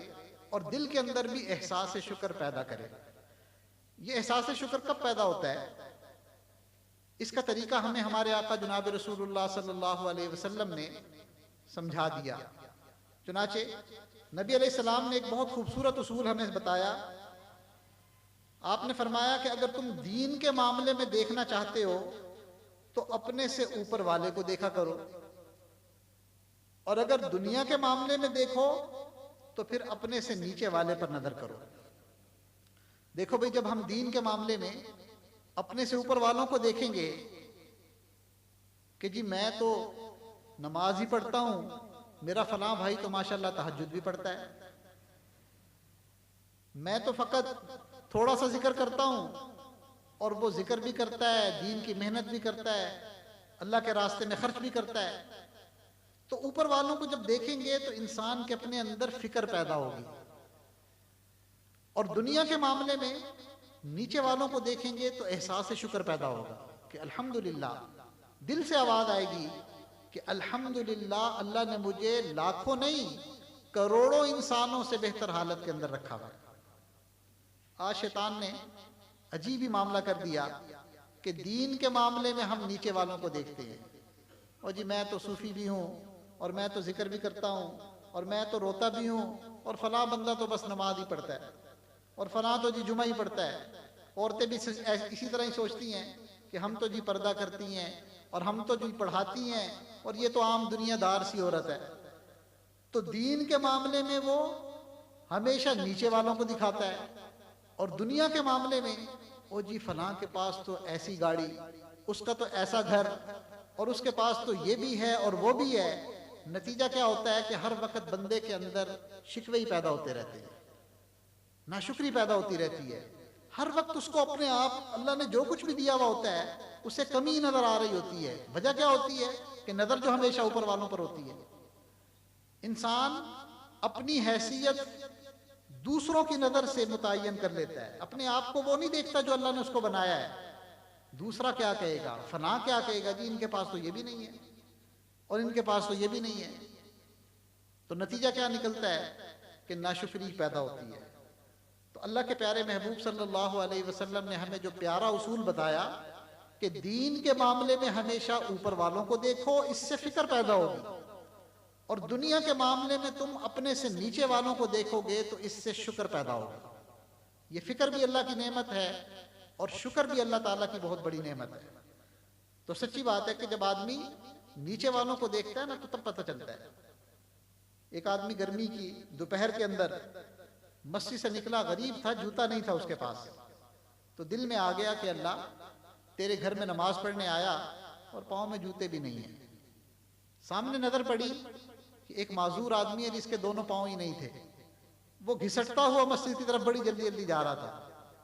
और दिल के अंदर भी एहसास शुक्र पैदा करे। ये एहसास शुक्र कब पैदा होता है? इसका तरीका हमें हमारे आका जनाब रसूलुल्लाह सल्लल्लाहु अलैहि वसल्लम ने समझा दिया। चुनाचे नबी अलैहिस्सलाम ने एक बहुत खूबसूरत उसूल हमें बताया। आपने फरमाया कि अगर तुम दीन के मामले में देखना चाहते हो तो अपने से ऊपर वाले को देखा करो, और अगर दुनिया के मामले में देखो तो फिर अपने से नीचे वाले पर नजर करो। देखो भाई, जब हम दीन के मामले में अपने से ऊपर वालों को देखेंगे कि जी मैं तो नमाज ही पढ़ता हूं, मेरा फलां भाई तो माशाल्लाह तहज्जुद भी पढ़ता है, मैं तो फकत थोड़ा सा जिक्र करता हूं और वो जिक्र भी करता है, दीन की मेहनत भी करता है, अल्लाह के रास्ते में खर्च भी करता है। तो ऊपर वालों को जब देखेंगे तो इंसान के अपने अंदर फिक्र पैदा होगी, और दुनिया के मामले में नीचे वालों को देखेंगे तो एहसास शुक्र पैदा होगा कि अल्हम्दुलिल्लाह, दिल से आवाज आएगी कि अल्हम्दुलिल्लाह, अल्लाह ने मुझे लाखों नहीं करोड़ों इंसानों से बेहतर हालत के अंदर रखा हुआ। आज शैतान ने अजीब ही मामला कर दिया कि दीन के मामले में हम नीचे वालों को देखते हैं, और जी मैं तो सूफी भी हूँ, और मैं तो जिक्र भी करता हूँ, और मैं तो रोता भी हूँ, और फला बंदा तो बस नमाज ही पढ़ता है, और फला तो जी जुमा ही पढ़ता है। औरतें भी इसी तरह ही सोचती हैं कि हम तो जी पर्दा करती हैं, और हम तो जी पढ़ाती हैं, और ये तो आम दुनियादार सी औरत है। तो दीन के मामले में वो हमेशा नीचे वालों को दिखाता है, और दुनिया के मामले में ओ जी फलां के पास तो ऐसी गाड़ी, उसका तो ऐसा घर, और उसके पास तो ये भी है और वो भी है। नतीजा क्या होता है कि हर वक्त बंदे के अंदर शिकवे ही पैदा होते रहते हैं, नाशुक्री पैदा होती रहती है। हर वक्त उसको अपने आप अल्लाह ने जो कुछ भी दिया हुआ होता है उसे कमी नजर आ रही होती है। वजह क्या होती है कि नजर जो हमेशा ऊपर वालों पर होती है। इंसान अपनी हैसियत दूसरों की नजर से मुतय्यन कर लेता है, अपने आप को वो नहीं देखता जो अल्लाह ने उसको बनाया है। दूसरा क्या कहेगा, फना क्या कहेगा, जी इनके पास तो ये भी नहीं है, और इनके पास तो ये भी नहीं है। तो नतीजा क्या निकलता है कि नाशुक्री पैदा होती है। तो अल्लाह के प्यारे महबूब सल्लल्लाहु अलैहि वसल्लम ने हमें जो प्यारा उसूल बताया कि दीन के मामले में हमेशा ऊपर वालों को देखो, इससे फिक्र पैदा होगी, और दुनिया के मामले में तुम अपने से नीचे वालों को देखोगे तो इससे शुक्र पैदा होगा। ये फिक्र भी अल्लाह की नेमत है, और शुक्र भी अल्लाह ताला की बहुत बड़ी नेमत है। तो सच्ची बात है कि जब आदमी नीचे वालों को देखता है ना तो तब पता चलता है। एक आदमी गर्मी की दोपहर के अंदर मस्जिद से निकला, गरीब था, जूता नहीं था उसके पास, तो दिल में आ गया कि अल्लाह तेरे घर में नमाज पढ़ने आया और पाँव में जूते भी नहीं है। सामने नजर पड़ी कि एक माजूर आदमी है जिसके दोनों पाँव ही नहीं थे, वो घिसटता हुआ मस्जिद की तरफ बड़ी जल्दी जल्दी जा रहा था।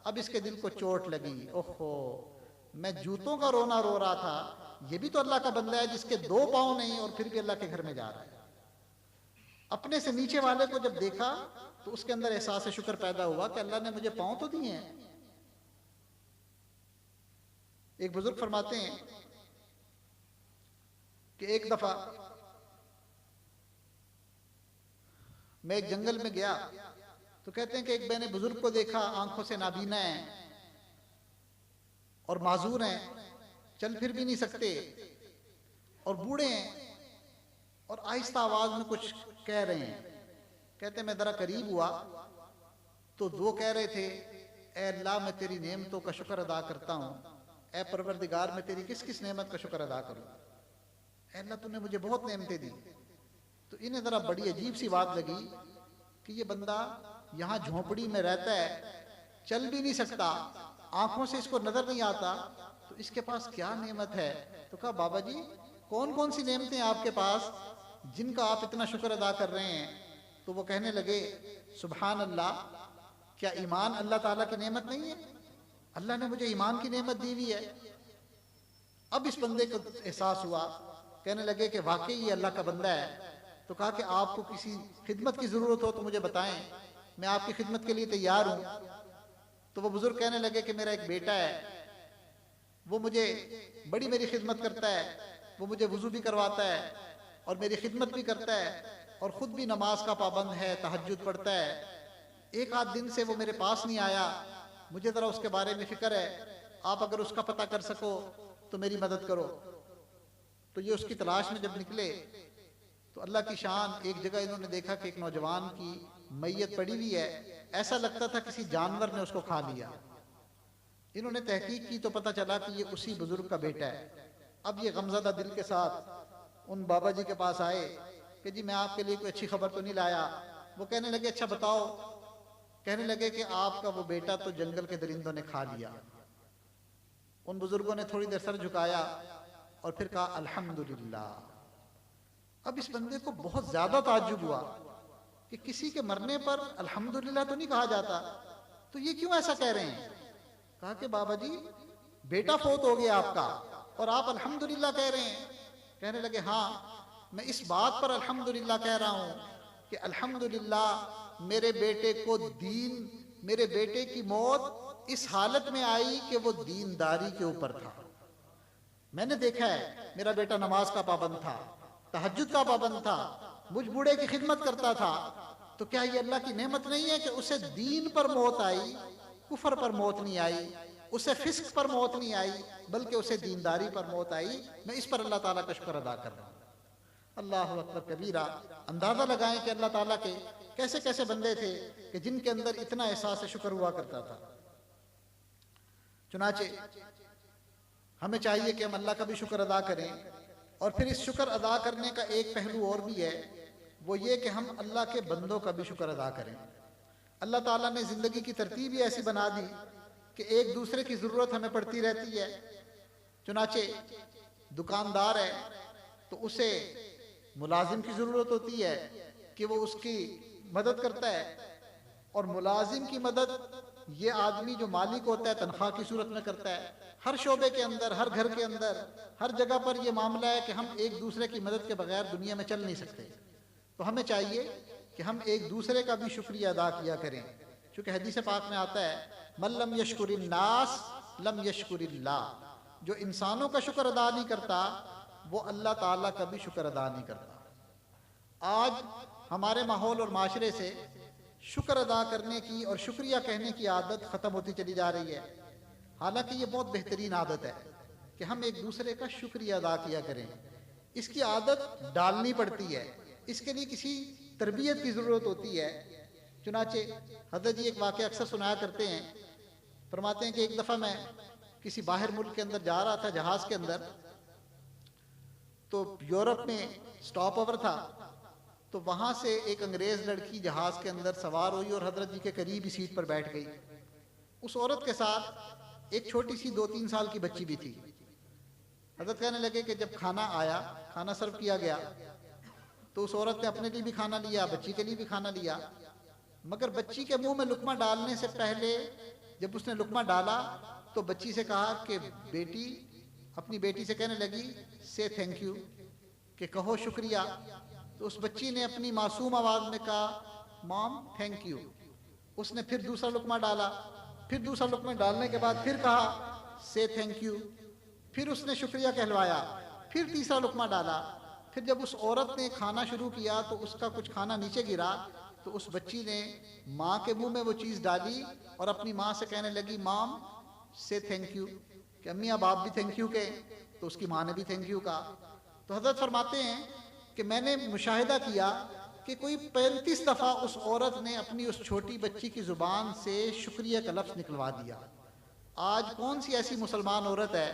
अब इसके दिल को चोट लगी, ओहो मैं जूतों का रोना रो रहा था, ये भी तो अल्लाह का बंदा है जिसके दो पाँव नहीं और फिर भी अल्लाह के घर में जा रहा है। अपने से नीचे वाले को जब देखा तो उसके अंदर एहसास शुक्र पैदा हुआ कि अल्लाह ने मुझे पाँव तो दिए हैं। एक बुजुर्ग फरमाते हैं कि एक दफा मैं एक जंगल में गया तो कहते हैं कि एक मैंने बुजुर्ग को देखा, आंखों से नाबीना है और माजूर हैं, चल फिर भी नहीं सकते, और बूढ़े हैं और आहिस्ता आवाज में कुछ कह रहे हैं। कहते मैं जरा करीब हुआ तो वो कह रहे थे, ए अल्लाह मैं तेरी नेमतों का शुक्र अदा करता हूँ, ए परवरदिगार मैं तेरी किस किस नेमत का शुक्र अदा करूँ, ए अल्लाह तूने मुझे बहुत नेमतें दी। तो इन्हें जरा बड़ी अजीब सी बात लगी कि ये बंदा यहाँ झोंपड़ी में रहता है, चल भी नहीं सकता, आंखों से इसको नजर नहीं आता, तो इसके पास क्या नेमत है। तो कहा बाबा जी कौन कौन सी नेमतें हैं आपके पास जिनका आप इतना शुक्र अदा कर रहे हैं। तो वो कहने लगे सुभान अल्लाह, क्या ईमान अल्लाह ताला की नेमत नहीं है, अल्लाह ने मुझे ईमान की नेमत दी हुई है। अब इस बंदे को एहसास हुआ, कहने लगे कि वाकई ये अल्लाह का बंदा है। तो कहा कि आपको किसी खिदमत की जरूरत हो तो मुझे बताएं, मैं आपकी खिदमत के लिए तैयार हूं। तो वो बुजुर्ग कहने लगे कि मेरा एक बेटा है, वो मुझे बड़ी मेरी खिदमत करता है, वो मुझे वुजू भी करवाता है और मेरी खिदमत भी करता है, और खुद भी नमाज का पाबंद है, तहज्जुद पढ़ता है। एक आध दिन से वो मेरे पास नहीं आया, मुझे जरा उसके बारे में फिक्र है, आप अगर उसका पता कर सको तो मेरी मदद करो। तो ये उसकी तलाश में जब निकले तो अल्लाह की शान, एक जगह इन्होंने देखा कि एक नौजवान की मैयत पड़ी हुई है, ऐसा लगता था किसी जानवर ने उसको खा लिया। इन्होंने तहकीक की तो पता चला कि ये उसी बुजुर्ग का बेटा है। अब ये गमज़दा दिल के साथ उन बाबा जी के पास आए कि जी मैं आपके लिए कोई अच्छी खबर तो नहीं लाया। वो कहने लगे अच्छा बताओ। कहने लगे कि आपका वो बेटा तो जंगल के दरिंदों ने खा लिया। उन बुजुर्गों ने थोड़ी देर सर झुकाया और फिर कहा अल्हम्दुलिल्लाह। अब इस बंदे को बहुत ज्यादा ताज्जुब हुआ कि किसी के मरने पर अल्हम्दुलिल्लाह तो नहीं कहा जाता, तो ये क्यों ऐसा कह रहे हैं। कहा कि बाबा जी बेटा फोत हो गया आपका और आप अल्हम्दुलिल्लाह कह रहे हैं। कहने लगे हाँ, मैं इस बात पर अल्हम्दुलिल्लाह कह रहा हूँ कि अल्हम्दुलिल्लाह मेरे बेटे को दीन, मेरे बेटे की मौत इस हालत में आई कि वो दीनदारी के ऊपर था। मैंने देखा है मेरा बेटा नमाज का पाबंद था, तहज्जुद का पाबंद था, मुझ बूढ़े की खिदमत करता था। तो क्या ये अल्लाह की नेमत नहीं है कि उसे दीन पर मौत आई, कुफर पर मौत नहीं आई, उसे फिस्क पर मौत नहीं आई, बल्कि उसे दीनदारी पर मौत आई। मैं इस पर अल्लाह ताला का शुक्र अदा कर रहा हूँ। अल्लाह अकबर कबीरा। अंदाजा लगाएं कि अल्लाह ताला के कैसे कैसे बंदे थे कि जिनके अंदर इतना एहसास शुक्र हुआ करता था। चुनाचे हमें चाहिए कि हम अल्लाह का भी शुक्र अदा करें, और फिर इस शुक्र अदा करने का एक पहलू और भी है, वो ये कि हम अल्लाह के बंदों का भी शुक्र अदा करें। अल्लाह ताला ने ज़िंदगी की तरतीब ही ऐसी बना दी कि एक दूसरे की ज़रूरत हमें पड़ती रहती है। चुनाचे दुकानदार है तो उसे मुलाजिम की ज़रूरत होती है कि वो उसकी मदद करता है, और मुलाजिम की मदद ये आदमी जो मालिक होता है तनख्वाह की सूरत में करता है। हर शोबे के अंदर, हर घर के अंदर, हर जगह पर यह मामला है कि हम एक दूसरे की मदद के बगैर दुनिया में चल नहीं सकते। तो हमें चाहिए कि हम एक दूसरे का भी शुक्रिया अदा किया करें, क्योंकि हदीस पाक में आता है मल्लम यशकुरिन नास लम यशकुरिल्लाह। जो इंसानों का शुक्र अदा नहीं करता वो अल्लाह ताला का भी शुक्र अदा नहीं करता। आज हमारे माहौल और माशरे से शुक्र अदा करने की और शुक्रिया कहने की आदत ख़त्म होती चली जा रही है। हालांकि ये बहुत बेहतरीन आदत है कि हम एक दूसरे का शुक्रिया अदा किया करें। इसकी आदत डालनी पड़ती है, इसके लिए किसी तरबियत की ज़रूरत होती है। चुनाचे हज़रत जी एक वाक़या अक्सर सुनाया करते हैं, फरमाते हैं कि एक दफ़ा मैं किसी बाहर मुल्क के अंदर जा रहा था जहाज़ के अंदर, तो यूरोप में स्टॉप ओवर था, तो वहाँ से एक अंग्रेज़ लड़की जहाज़ के अंदर सवार हुई और हज़रत जी के करीब ही सीट पर बैठ गई। उस औरत के साथ एक छोटी सी 2-3 साल की बच्ची भी थी। हज़रत कहने लगे कि जब खाना आया, खाना सर्व किया गया, तो उस औरत ने अपने लिए भी खाना लिया, बच्ची के लिए भी खाना लिया, मगर बच्ची के मुंह में लुकमा डालने से पहले जब उसने लुकमा डाला तो बच्ची से कहा कि बेटी, अपनी बेटी से कहने लगी से थैंक यू, कि कहो शुक्रिया। तो उस बच्ची ने अपनी मासूम आवाज़ में कहा मॉम थैंक यू। उसने फिर दूसरा लुकमा डाला, फिर दूसरा लुकमा डालने के बाद फिर कहा से थैंक यू, फिर उसने शुक्रिया कहलवाया, फिर तीसरा लुकमा डाला। फिर जब उस औरत ने खाना शुरू किया तो उसका कुछ खाना नीचे गिरा, तो उस बच्ची ने माँ के मुंह में वो चीज़ डाली और अपनी माँ से कहने लगी मॉम से थैंक यू, कि अम्मी अब आप भी थैंक यू कहें। तो उसकी माँ ने भी थैंक यू कहा। तो हज़रत फरमाते हैं कि मैंने मुशाहिदा किया कि कोई 35 दफ़ा उस औरत ने अपनी उस छोटी बच्ची की ज़ुबान से शुक्रिया का लफ्ज़ निकलवा दिया। आज कौन सी ऐसी मुसलमान औरत है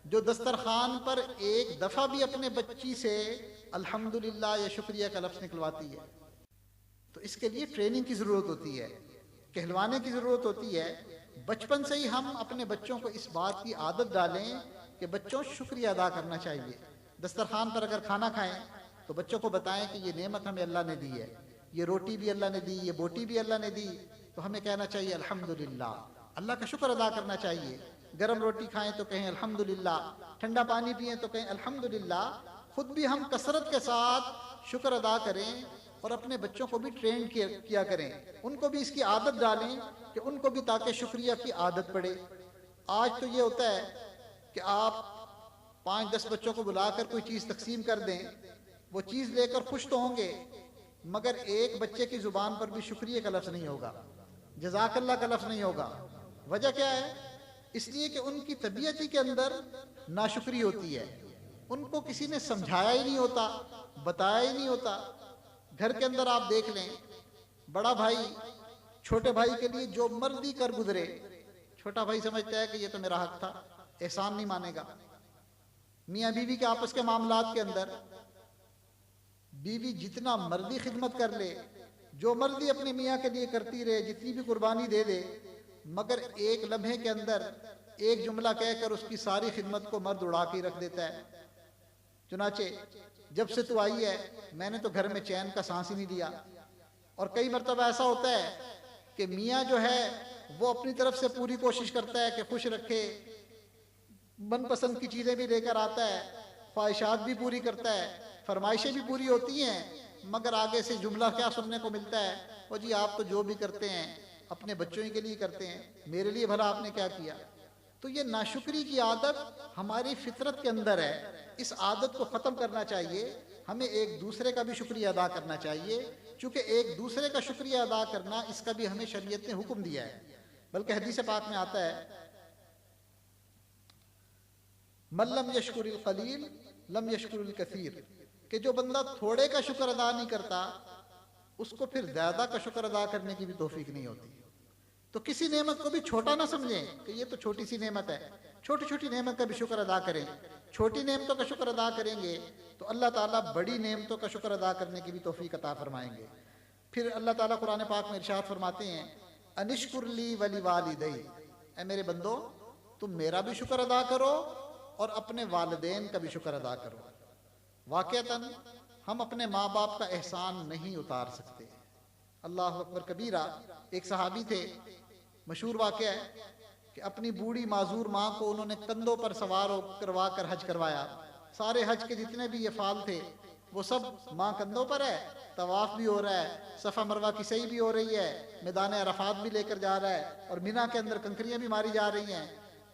जो दस्तरखान पर एक दफ़ा भी अपने बच्ची से अल्हम्दुलिल्लाह या शुक्रिया का लफ्ज़ निकलवाती है? तो इसके लिए ट्रेनिंग की ज़रूरत होती है, कहलवाने की ज़रूरत होती है। बचपन से ही हम अपने बच्चों को इस बात की आदत डालें कि बच्चों शुक्रिया अदा करना चाहिए। दस्तरखान पर अगर खाना खाएं तो बच्चों को बताएं कि ये नेमत हमें अल्लाह ने दी है, ये रोटी भी अल्लाह ने दी, ये बोटी भी अल्लाह ने दी, तो हमें कहना चाहिए अल्हम्दुलिल्लाह, अल्लाह का शुक्र अदा करना चाहिए। गर्म रोटी खाएं तो कहें अल्हम्दुलिल्लाह, ठंडा पानी पिएं तो कहें अल्हम्दुलिल्लाह। खुद भी हम कसरत के साथ शुक्र अदा करें और अपने बच्चों को भी ट्रेन किया करें, उनको भी इसकी आदत डालें कि उनको भी ताकि शुक्रिया की आदत पड़े। आज तो ये होता है कि आप 5-10 बच्चों को बुलाकर कोई चीज़ तकसीम कर दें, वो चीज़ लेकर खुश तो होंगे, मगर एक बच्चे की ज़ुबान पर भी शुक्रिया का लफ्ज़ नहीं होगा, जज़ाकल्लाह का लफ्ज़ नहीं होगा। वजह क्या है? इसलिए कि उनकी तबीयत ही के अंदर नाशुक्री होती है, उनको किसी ने समझाया ही नहीं होता, बताया ही नहीं होता। घर के अंदर आप देख लें, बड़ा भाई छोटे भाई के लिए जो मर्जी कर गुजरे, छोटा भाई समझता है कि ये तो मेरा हक था, एहसान नहीं मानेगा। मियाँ बीवी के आपस के मामलात के अंदर बीवी जितना मर्जी खिदमत कर ले, जो मर्जी अपने मियाँ के लिए करती रहे, जितनी भी कुर्बानी दे दे, मगर एक लम्हे के अंदर एक जुमला कहकर उसकी सारी खिदमत को मर्द उड़ा के रख देता है। चुनाचे जब से तू आई है मैंने तो घर में चैन का सांस ही नहीं लिया। और कई मरतबा ऐसा होता है कि मियाँ जो है वो अपनी तरफ से पूरी कोशिश करता है कि खुश रखे, मनपसंद की चीज़ें भी लेकर आता है, ख्वाहिशात भी पूरी करता है, फरमाइशें भी पूरी होती हैं, मगर आगे से जुमला क्या सुनने को मिलता है, वो जी आप तो जो भी करते हैं अपने बच्चों ही के लिए करते हैं, मेरे लिए भला आपने क्या किया। तो ये नाशुक्री की आदत हमारी फितरत के अंदर है। इस आदत को ख़त्म करना चाहिए। हमें एक दूसरे का भी शुक्रिया अदा करना चाहिए, क्योंकि एक दूसरे का शुक्रिया अदा करना, इसका भी हमें शरीयत ने हुक्म दिया है। बल्कि हदीस पाक में आता है, मल्लम यशकुरिल कलील लम यशकुरिल कसीर, कि जो बंदा थोड़े का शुक्र अदा नहीं करता, उसको फिर ज्यादा का शुक्र अदा करने की भी तौफीक नहीं होती। तो किसी नेमत को भी छोटा ना समझें कि ये तो छोटी सी नेमत है। छोटी छोटी नेमत का भी शुक्र अदा करें। छोटी नेमतों का शुक्र अदा करेंगे तो अल्लाह ताला बड़ी नेमतों का शुक्र अदा करने की भी तौफीक अता फरमाएंगे। फिर अल्लाह ताला कुरान पाक में इरशाद फरमाते हैं, अनिश्कुरली वली वालिदै, ऐ मेरे बंदो तुम मेरा भी शुक्र अदा करो और अपने वालिदैन का भी शुक्र अदा करो। वाक़तन हम अपने माँ बाप का एहसान नहीं उतार सकते। अल्लाह अकबर कबीरा। एक सहाबी थे, मशहूर वाक़या है कि अपनी बूढ़ी माजूर माँ को उन्होंने कंधों पर सवार करवा कर हज करवाया। सारे हज के जितने भी ये फाल थे वो सब माँ कंधों पर है, तवाफ भी हो रहा है, सफ़ा मरवा की सही भी हो रही है, मैदान अरफात भी लेकर जा रहा है और मिना के अंदर कंकरियाँ भी मारी जा रही हैं।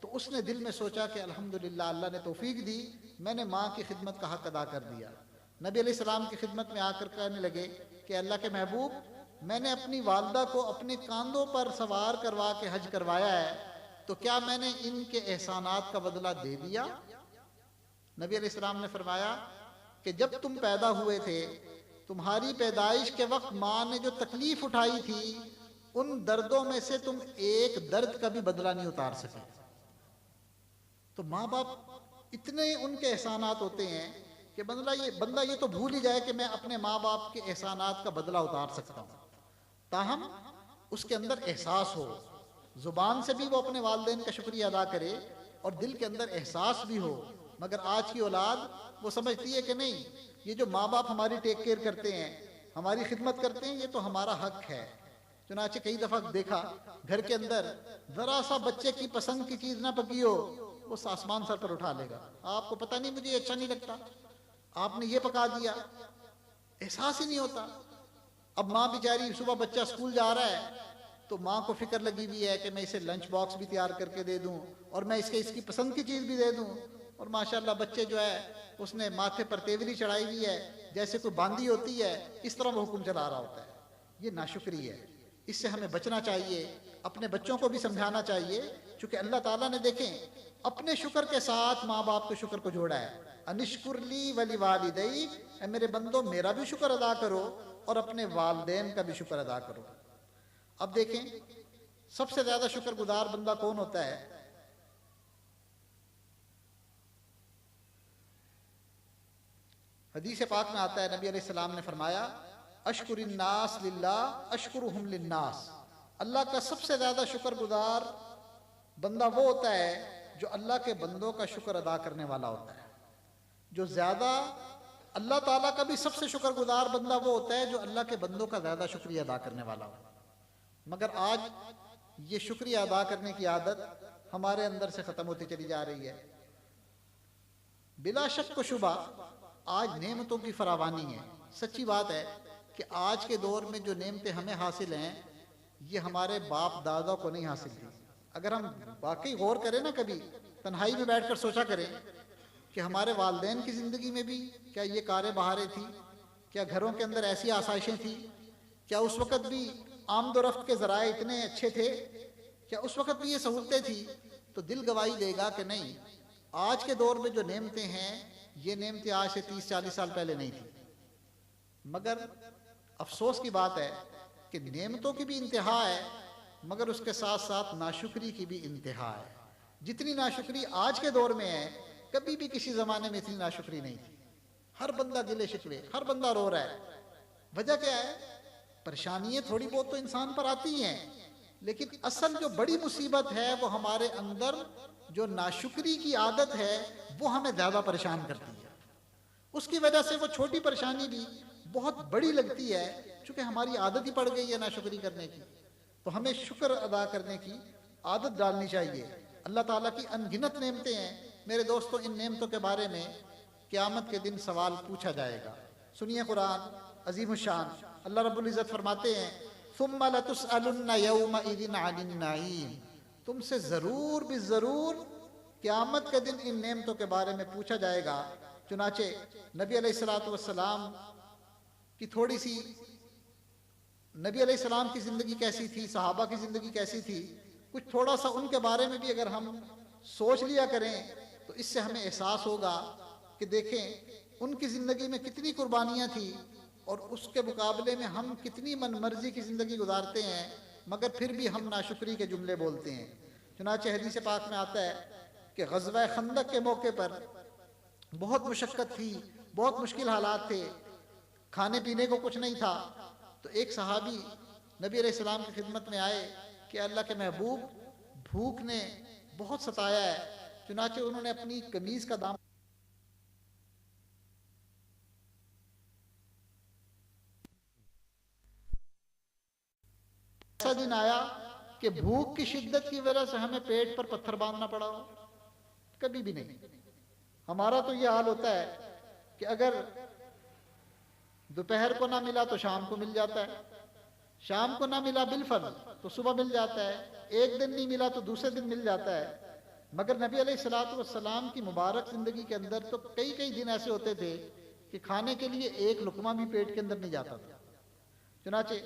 तो उसने दिल में सोचा कि अल्हम्दुलिल्लाह, अल्लाह ने तौफीक दी, मैंने माँ की खिदमत का हक अदा कर दिया। नबी अलैहिस्सलाम की खिदमत में आकर कहने लगे कि अल्लाह के महबूब, मैंने अपनी वालदा को अपने कांधों पर सवार करवा के हज करवाया है, तो क्या मैंने इनके एहसानात का बदला दे दिया? नबी अलैहिस्सलाम ने फरमाया कि जब तुम पैदा हुए थे, तुम्हारी पैदाइश के वक्त माँ ने जो तकलीफ उठाई थी, उन दर्दों में से तुम एक दर्द का भी बदला नहीं उतार सके। तो माँ बाप इतने उनके एहसानात होते हैं कि बंदा ये तो भूल ही जाए कि मैं अपने माँ बाप के एहसानात का बदला उतार सकता हूँ। ताहम उसके अंदर एहसास हो, जुबान से भी वो अपने वालिदैन का शुक्रिया अदा करे और दिल के अंदर एहसास भी हो। मगर आज की औलाद वो समझती है कि नहीं, ये जो माँ बाप हमारी टेक केयर करते हैं, हमारी खिदमत करते हैं, ये तो हमारा हक है। चुनाचे कई दफ़ा देखा, घर के अंदर ज़रा सा बच्चे की पसंद की चीज़ ना पकी हो, वो आसमान सर पर उठा लेगा। आपको पता नहीं, मुझे अच्छा नहीं लगता, आपने ये पका दिया। एहसास ही नहीं होता। अब माँ बेचारी, सुबह बच्चा स्कूल जा रहा है तो माँ को फिक्र लगी हुई है कि मैं इसे लंच बॉक्स भी तैयार करके दे दूं और मैं इसकी पसंद की चीज़ भी दे दूं। और माशाल्लाह बच्चे जो है उसने माथे पर तेवरी चढ़ाई हुई है, जैसे कोई बांदी होती है, इस तरह वो हुक्म चला रहा होता है। ये नाशुक्री है, इससे हमें बचना चाहिए, अपने बच्चों को भी समझाना चाहिए। क्योंकि अल्लाह ताला ने देखें अपने शुक्र के साथ माँ बाप के शुक्र को जोड़ा है। अनिश्कुरली वली वालिदै, मेरे बंदो मेरा भी शुक्र अदा करो और अपने वालिदैन का भी शुक्र अदा करो। अब देखें सबसे ज्यादा शुक्रगुजार बंदा कौन होता है? हदीस पाक में आता है, नबी अलैहिस्सलाम ने फरमाया, अशकुरिन्नास लिल्लाह अशकुरुहुम लिन्नास। अल्लाह का सबसे ज्यादा शुक्रगुजार बंदा वो होता है जो अल्लाह के बंदों का शुक्र अदा करने वाला होता है। जो ज्यादा अल्लाह ताला का भी सबसे शुक्रगुजार बंदा वो होता है जो अल्लाह के बंदों का ज्यादा शुक्रिया अदा करने वाला हो। मगर आज ये शुक्रिया अदा करने की आदत हमारे अंदर से खत्म होती चली जा रही है। बिला शक व शुबा आज नेमतों की फरावानी है। सच्ची बात है कि आज के दौर में जो नेमतें हमें हासिल हैं, ये हमारे बाप दादा को नहीं हासिल थी। अगर हम वाकई गौर करें ना, कभी तन्हाई में बैठकर सोचा करें कि हमारे वालिदैन की ज़िंदगी में भी क्या ये कारें बहारें थी, क्या घरों के अंदर ऐसी आसाइशें थी, क्या उस वक़्त भी आमदोरफ्त के ज़राए इतने अच्छे थे, क्या उस वक़्त भी ये सहूलतें थी? तो दिल गवाही देगा कि नहीं। आज के दौर में जो नेमतें हैं, ये नेमतें आज से 30-40 साल पहले नहीं थी। मगर अफसोस की बात है कि नेमतों की भी इंतहा है, मगर उसके साथ साथ नाशुक्री की भी इंतहा है। जितनी नाशुक्री आज के दौर में है, कभी भी किसी ज़माने में इतनी नाशुक्री नहीं थी। हर बंदा गिले शिकवे, हर बंदा रो रहा है। वजह क्या है? परेशानियां थोड़ी बहुत तो इंसान पर आती हैं, लेकिन असल जो बड़ी मुसीबत है वो हमारे अंदर जो नाशुक्री की आदत है वो हमें ज़्यादा परेशान करती है। उसकी वजह से वो छोटी परेशानी भी बहुत बड़ी लगती है, चूँकि हमारी आदत ही पड़ गई है नाशुक्री करने की। तो हमें शुक्र अदा करने की आदत डालनी चाहिए। अल्लाह ताला की अनगिनत नेमतें हैं मेरे दोस्तों। इन नेमतों के बारे में क़यामत के दिन सवाल पूछा जाएगा। सुनिए कुरान अजीम शान, अल्लाह रब्बुल इज़्ज़त फरमाते हैं सुम्मा लतुसअलुन्ना यौमइज़िन अनिन नईम, तुमसे ज़रूर भी ज़रूर क़यामत के दिन इन नेमतों के बारे में पूछा जाएगा। चुनाचे नबी अलैहिस्सलातु वस्सलाम की थोड़ी सी, नबी अलैहिस्सलाम की ज़िंदगी कैसी थी, सहाबा की ज़िंदगी कैसी थी, कुछ थोड़ा सा उनके बारे में भी अगर हम सोच लिया करें तो इससे हमें एहसास होगा कि देखें उनकी ज़िंदगी में कितनी कुर्बानियाँ थी और उसके मुकाबले में हम कितनी मनमर्जी की ज़िंदगी गुजारते हैं, मगर फिर भी हम नाशुक्री के जुमले बोलते हैं। चुनाचे हदीस पाक में आता है कि ग़ज़वा खंदक के मौके पर बहुत मुशक्क़त थी, बहुत मुश्किल हालात थे, खाने पीने को कुछ नहीं था। तो एक सहाबी नबी अलैहिस्सलाम की खिदमत में आए कि अल्लाह के महबूब, भूख ने बहुत सताया है। चुनाचे उन्होंने अपनी कमीज़ का दाम, ऐसा दिन आया कि भूख की शिद्दत की वजह से हमें पेट पर पत्थर बांधना पड़ा हो, कभी भी नहीं। हमारा तो ये हाल होता है कि अगर दोपहर को ना मिला तो शाम को मिल जाता है, शाम को ना मिला बिलफर्ज तो सुबह मिल जाता है, एक दिन नहीं मिला तो दूसरे दिन मिल जाता है। मगर नबी अलैहिस्सलातु वस्सलाम की मुबारक ज़िंदगी के अंदर तो कई कई दिन ऐसे होते थे कि खाने के लिए एक लुकमा भी पेट के अंदर नहीं जाता था। चुनाचे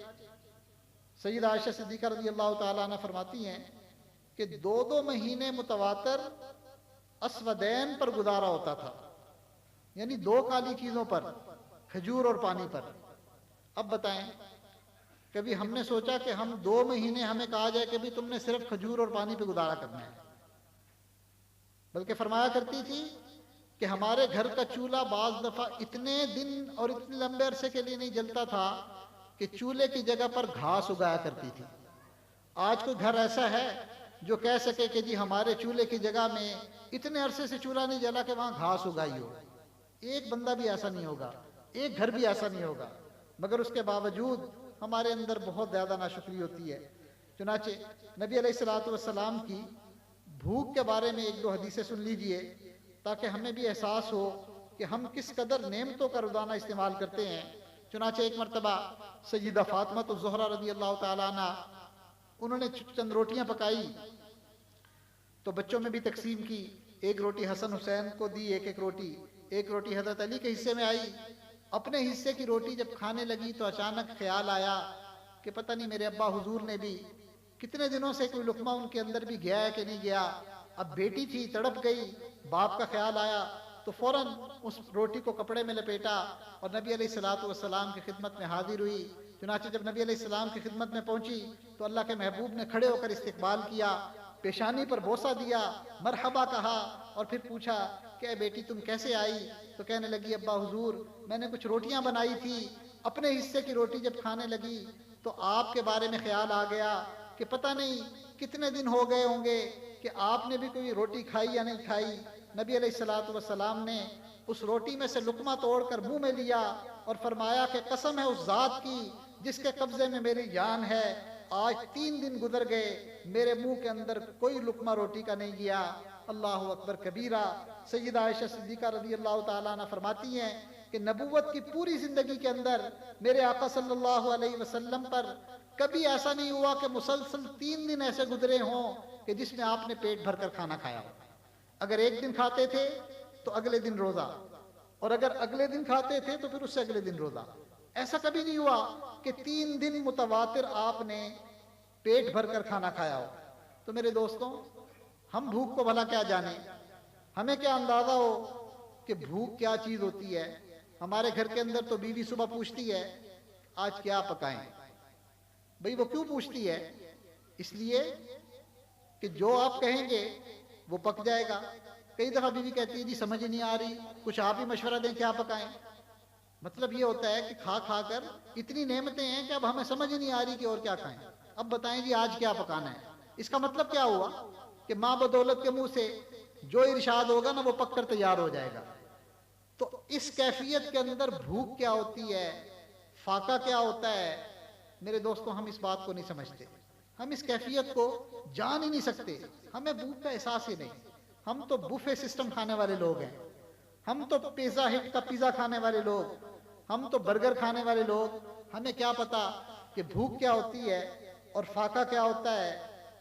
सैयदा आयशा सिद्दीक़ा रज़ी अल्लाह ताला अन्हा फरमाती हैं कि 2-2 महीने मुतवातर अस्वदैन पर गुजारा होता था, यानी 2 काली चीज़ों पर, खजूर और पानी पर। अब बताएं, कभी हमने सोचा कि हम 2 महीने हमें कहा जाए कि भी तुमने सिर्फ खजूर और पानी पे गुजारा करना है? बल्कि फरमाया करती थी कि हमारे घर का चूल्हा बाज दफा इतने दिन और इतने लंबे अरसे के लिए नहीं जलता था कि चूल्हे की जगह पर घास उगाया करती थी। आज कोई घर ऐसा है जो कह सके कि जी हमारे चूल्हे की जगह में इतने अरसे से चूल्हा नहीं जला कि वहां घास उगाई हो? एक बंदा भी ऐसा नहीं होगा, एक घर भी ऐसा नहीं होगा। मगर उसके बावजूद हमारे अंदर बहुत ज़्यादा नाशुक्री होती है। चुनाचे नबी अलैहिस्सलातु वस्सलाम की भूख के बारे में 1-2 हदीसें सुन लीजिए ताकि हमें भी एहसास हो कि हम किस कदर नेमतों का रोज़ाना इस्तेमाल करते हैं। चुनाचे एक मरतबा सय्यदा फातिमा ज़हरा रज़ी अल्लाह ताला अन्हा, उन्होंने चंद रोटियां पकाई तो बच्चों में भी तकसीम की। एक रोटी हसन हुसैन को दी, एक रोटी हज़रत अली के हिस्से में आई। अपने हिस्से की रोटी जब खाने लगी तो अचानक ख्याल आया कि पता नहीं मेरे अब्बा हुजूर ने भी कितने दिनों से कोई लुकमा उनके अंदर भी गया है कि नहीं गया। अब बेटी थी, तड़प गई, बाप का ख्याल आया तो फौरन उस रोटी को कपड़े में लपेटा और नबी अलैहिस्सलातु वस्सलाम की खिदमत में हाजिर हुई। चुनाचे जब नबी अलैहिस्सलाम की खिदमत में पहुंची तो अल्लाह के महबूब ने खड़े होकर इस्तकबाल किया, पेशानी पर बोसा दिया, मरहबा कहा और फिर पूछा कि बेटी तुम कैसे आई? तो कहने लगी अब्बा हुजूर मैंने कुछ रोटियां बनाई थी, अपने हिस्से की रोटी जब खाने लगी तो आपके बारे में ख्याल आ गया कि पता नहीं कितने दिन हो गए होंगे कि आपने भी कोई रोटी खाई या नहीं खाई। नबी अलैहिस्सलातु वस्सलाम ने उस रोटी में से लुकमा तोड़कर मुंह में लिया और फरमाया कि कसम है उस जात की जिसके कब्जे में मेरी जान है, आज 3 दिन गुजर गए मेरे मुंह के अंदर कोई लुकमा रोटी का नहीं गया। अल्लाहु अकबर कबीरा। सय्यदा आयशा सिद्दीक़ा रज़ी अल्लाह ताला अन्हा फरमाती हैं कि नबूवत की पूरी जिंदगी के अंदर मेरे आका सल्लल्लाहु अलैहि वसल्लम पर कभी ऐसा नहीं हुआ कि मुसलसल 3 दिन ऐसे गुजरे हों कि जिसमें आपने पेट भरकर खाना खाया हो। अगर एक दिन खाते थे तो अगले दिन रोजा, और अगर अगले दिन खाते थे तो फिर उससे अगले दिन रोजा। ऐसा कभी नहीं हुआ कि 3 दिन मुतवातिर आपने पेट भरकर खाना खाया हो। तो मेरे दोस्तों, हम भूख को भला क्या जाने, हमें क्या अंदाजा हो कि भूख क्या चीज होती है। हमारे घर के अंदर तो बीवी सुबह पूछती है आज क्या पकाएं। भाई वो क्यों पूछती है? इसलिए कि जो आप कहेंगे वो पक जाएगा। कई दफा बीवी कहती है जी समझ ही नहीं आ रही, कुछ आप ही मशवरा दें क्या पकाएं। मतलब ये होता है कि खा खा कर इतनी नेमतें हैं कि अब हमें समझ ही नहीं आ रही कि और क्या खाएं। अब बताएं जी आज क्या पकाना है। इसका मतलब क्या हुआ कि माँ बदौलत के मुंह से जो इरशाद होगा ना वो पककर तैयार हो जाएगा। तो इस कैफियत के अंदर भूख क्या होती है, फाका क्या होता है, मेरे दोस्तों हम इस बात को नहीं समझते। हम इस कैफियत को जान ही नहीं सकते। हमें भूख का एहसास ही नहीं। हम तो बुफे सिस्टम खाने वाले लोग हैं। हम तो पिज़्ज़ा हिट का पिज़्ज़ा खाने वाले लोग, हम तो बर्गर खाने वाले लोग, हमें क्या पता कि भूख क्या होती है और फाका क्या होता है।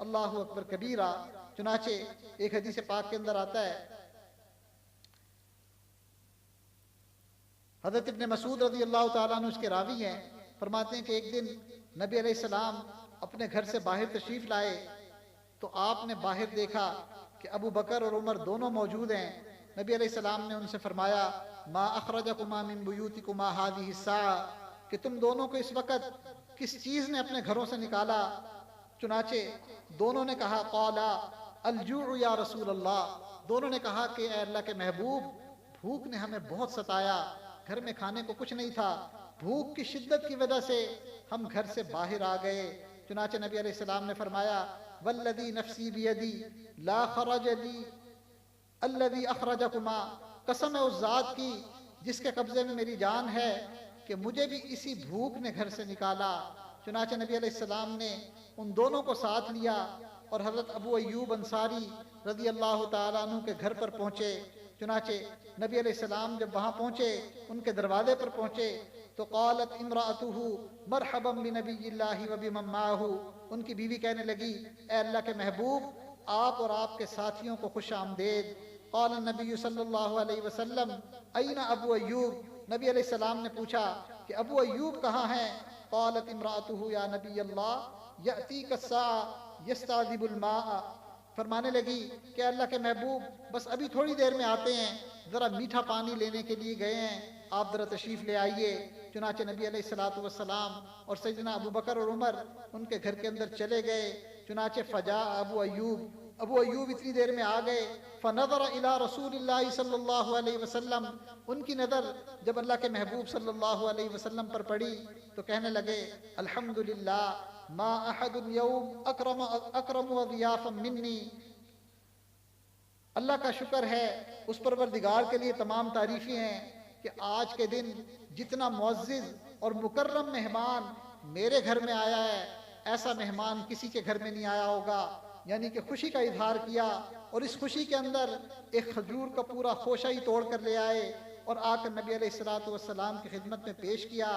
अल्लाह अकबर कबीरा। चुनाचे एक हदीस पाक के अंदर आता है, हज़रत इब्ने मसूद रज़ी अल्लाह ताला अन्हु उसके रावी हैं, फरमाते हैं कि एक दिन नबी अलैहिस्सलाम अपने घर से बाहर तशरीफ लाए तो आपने बाहर देखा कि अबू बकर और उमर दोनों मौजूद हैं। नबी अलैहिस्सलाम ने उनसे फरमाया, मा अखरजकुमा मिन बुयूतिकुमा हादिहि स्साअ, कि तुम दोनों को इस वक़्त किस चीज़ ने अपने घरों से निकाला। चुनाचे दोनों ने कहा, क़ाला अल-जूअ या रसूल अल्लाह, दोनों ने कहा कि ए अल्लाह के महबूब, भूख ने हमें बहुत सताया, घर में खाने को कुछ नहीं था, भूख की शिद्दत की वजह से हम घर से बाहर आ गए। चुनाचे नबी अलैहिस्सलाम ने फरमाया, वल्लदी नफ्सी बियदी ला खरज ली अल्लदी अखरजकुमा, कसम है उस ज़ात की जिसके कब्ज़े में मेरी जान है कि मुझे भी इसी भूख ने घर से निकाला। चुनाचे नबी अलैहिस्सलाम ने उन दोनों को साथ लिया और हज़रत अबू अय्यूब अंसारी रज़ी अल्लाह ताला अन्हु के घर पर पहुँचे। चुनाचे नबी अलैहिस्सलाम जब वहाँ पहुँचे, उनके दरवाजे पर पहुँचे तो क़ालत इम्राअतुहु मरहबम बिनबिय्यिल्लाहि व बिमन माअहु, उनकी बीवी कहने लगी, ए अल्लाह के महबूब, आप और आपके साथियों को खुश आमदेद। क़ाल नबी सल्लल्लाहु अलैहि वसल्लम अय्ना अबू अय्यूब, नबी अलैहिस्सलाम ने पूछा कि अबू अय्यूब कहाँ हैं। क़ालत इम्राअतुहु या नबी अल्लाह यअतीका अस्साअ यस्ताज़िबुल माअ, फरमाने लगी कि अल्लाह के महबूब, बस अभी थोड़ी देर में आते हैं, ज़रा मीठा पानी लेने के लिए गए हैं, आप ज़रा तशरीफ़ ले आइए। चुनाचे नबी अलैहिस्सलातु वस्सलाम और सैयदना अबू बकर और उमर उनके घर के अंदर चले गए। चुनाचे फ़जा अबू अय्यूब इतनी देर में आ गए। फ़नज़र इला रसूलिल्लाहि सल्लल्लाहु अलैहि वसल्लम, उनकी नज़र जब अल्लाह के महबूब सल्लल्लाहु अलैहि वसल्लम पर पड़ी तो कहने लगे, अल्हम्दुलिल्लाह मा अहदुल यौम अकरम व ज़ियाफ़म मिन्नी, अल्लाह का शुक्र है, उस परवरदिगार के लिए तमाम तारीफ़ें हैं कि आज के दिन जितना मुअज़्ज़िज़ और मुकर्रम मेहमान मेरे घर में आया है, ऐसा मेहमान किसी के घर में नहीं आया होगा। यानी कि खुशी का इजहार किया और इस खुशी के अंदर एक खजूर का पूरा खोशा ही तोड़ कर ले आए और आकर नबी अलैहिस्सलातु वस्सलाम की खिदमत में पेश किया।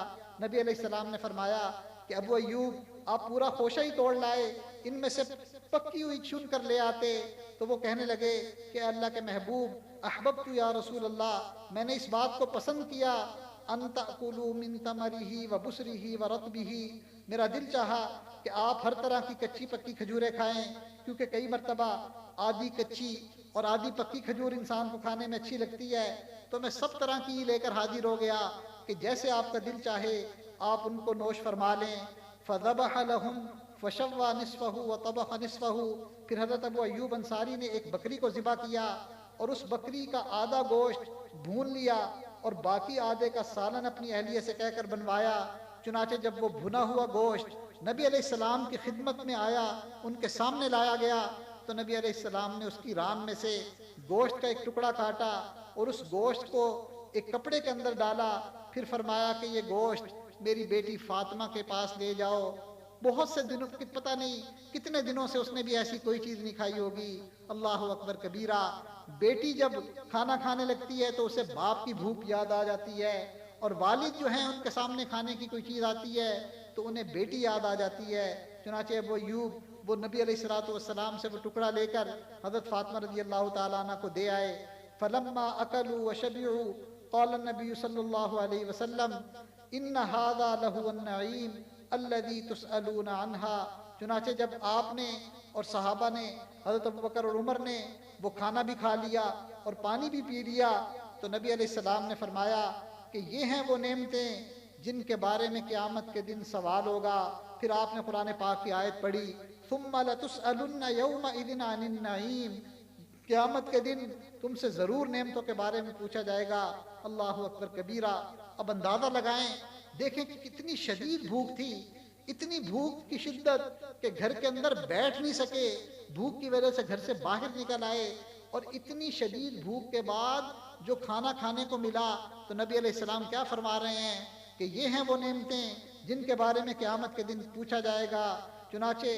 नबी अलैहिस्सलाम ने फरमाया कि अबू अय्यूब, आप पूरा खोशा ही तोड़ लाए, इनमें से पक्की हुई चुन कर ले आते। तो वो कहने लगे कि अल्लाह के महबूब, अहबब्तु या रसूल अल्लाह, मैंने इस बात को पसंद किया, अन तअकुलू मिन तमरिही व बुसरिही व रत्बिही, मेरा दिल चाहा कि आप हर तरह की कच्ची पक्की खजूरें खाएं, क्योंकि कई मरतबा आधी कच्ची और आधी पक्की खजूर इंसान को खाने में अच्छी लगती है। तो मैं सब तरह की लेकर हाजिर हो गया कि जैसे आपका दिल चाहे आप उनको नोश फरमा लें। फ़ज़बह लहुम फ़शव्वा निस्फ़हु व तबख़ निस्फ़हु, फिर हज़रत अबू अय्यूब अंसारी ने एक बकरी को ज़िबा किया और उस बकरी का आधा गोश्त भून लिया और बाकी आधे का सालन अपनी अहलिया से कहकर बनवाया। चुनाचे जब वो भुना हुआ गोश्त नबी अलैहिस्सलाम की खिदमत में आया, उनके सामने लाया गया, तो नबी अलैहिस्सलाम ने उसकी रान में से गोश्त का एक टुकड़ा काटा और उस गोश्त को एक कपड़े के अंदर डाला। फिर फरमाया कि ये गोश्त मेरी बेटी फातिमा के पास ले जाओ। बहुत से दिनों, पता नहीं कितने दिनों से उसने भी ऐसी कोई चीज़ नहीं खाई होगी। अल्लाह अकबर कबीरा। बेटी जब खाना खाने लगती है तो उसे बाप की भूख याद आ जाती है, और वालिद जो हैं उनके सामने खाने की कोई चीज़ आती है तो उन्हें बेटी याद आ जाती है। चुनाचे अबू अय्यूब वो नबी अलैहिस्सलातु वस्सलाम से वो टुकड़ा लेकर हज़रत फातिमा रज़ी अल्लाह ताला अन्हा को दे आए। फलम्मा अकलू व शबिउ क़ाल नबी सल्लल्लाहु अलैहि वसल्लम इन्न हाज़ा लहु अन्नईम अल्लज़ी तुसअलूना अन्हा। चुनाचे जब आपने और सहाबा ने, हज़रत अबू बकर और उमर ने वो खाना भी खा लिया और पानी भी पी लिया, तो नबी अलैहिस्सलाम ने फरमाया कि ये हैं वो नेमतें जिनके बारे में क़यामत के दिन सवाल होगा। फिर आपने कुरान पाक की आयत पढ़ी, सुम्मा लतुसअलुन्ना यौमइज़िन अनिन नईम, क़यामत के दिन तुमसे ज़रूर नेमतों के बारे में पूछा जाएगा। अल्लाह अकबर कबीरा। अब अंदाज़ा लगाएं, देखें कि कितनी शदीद भूख थी, इतनी भूख की शिद्दत कि घर के अंदर बैठ नहीं सके, भूख की वजह से घर से बाहर निकल आए, और इतनी शदीद भूख के बाद जो खाना खाने को मिला तो नबी अलैहिस्सलाम क्या फरमा रहे हैं कि ये हैं वो नेमतें जिनके बारे में क़यामत के दिन पूछा जाएगा। चुनाचे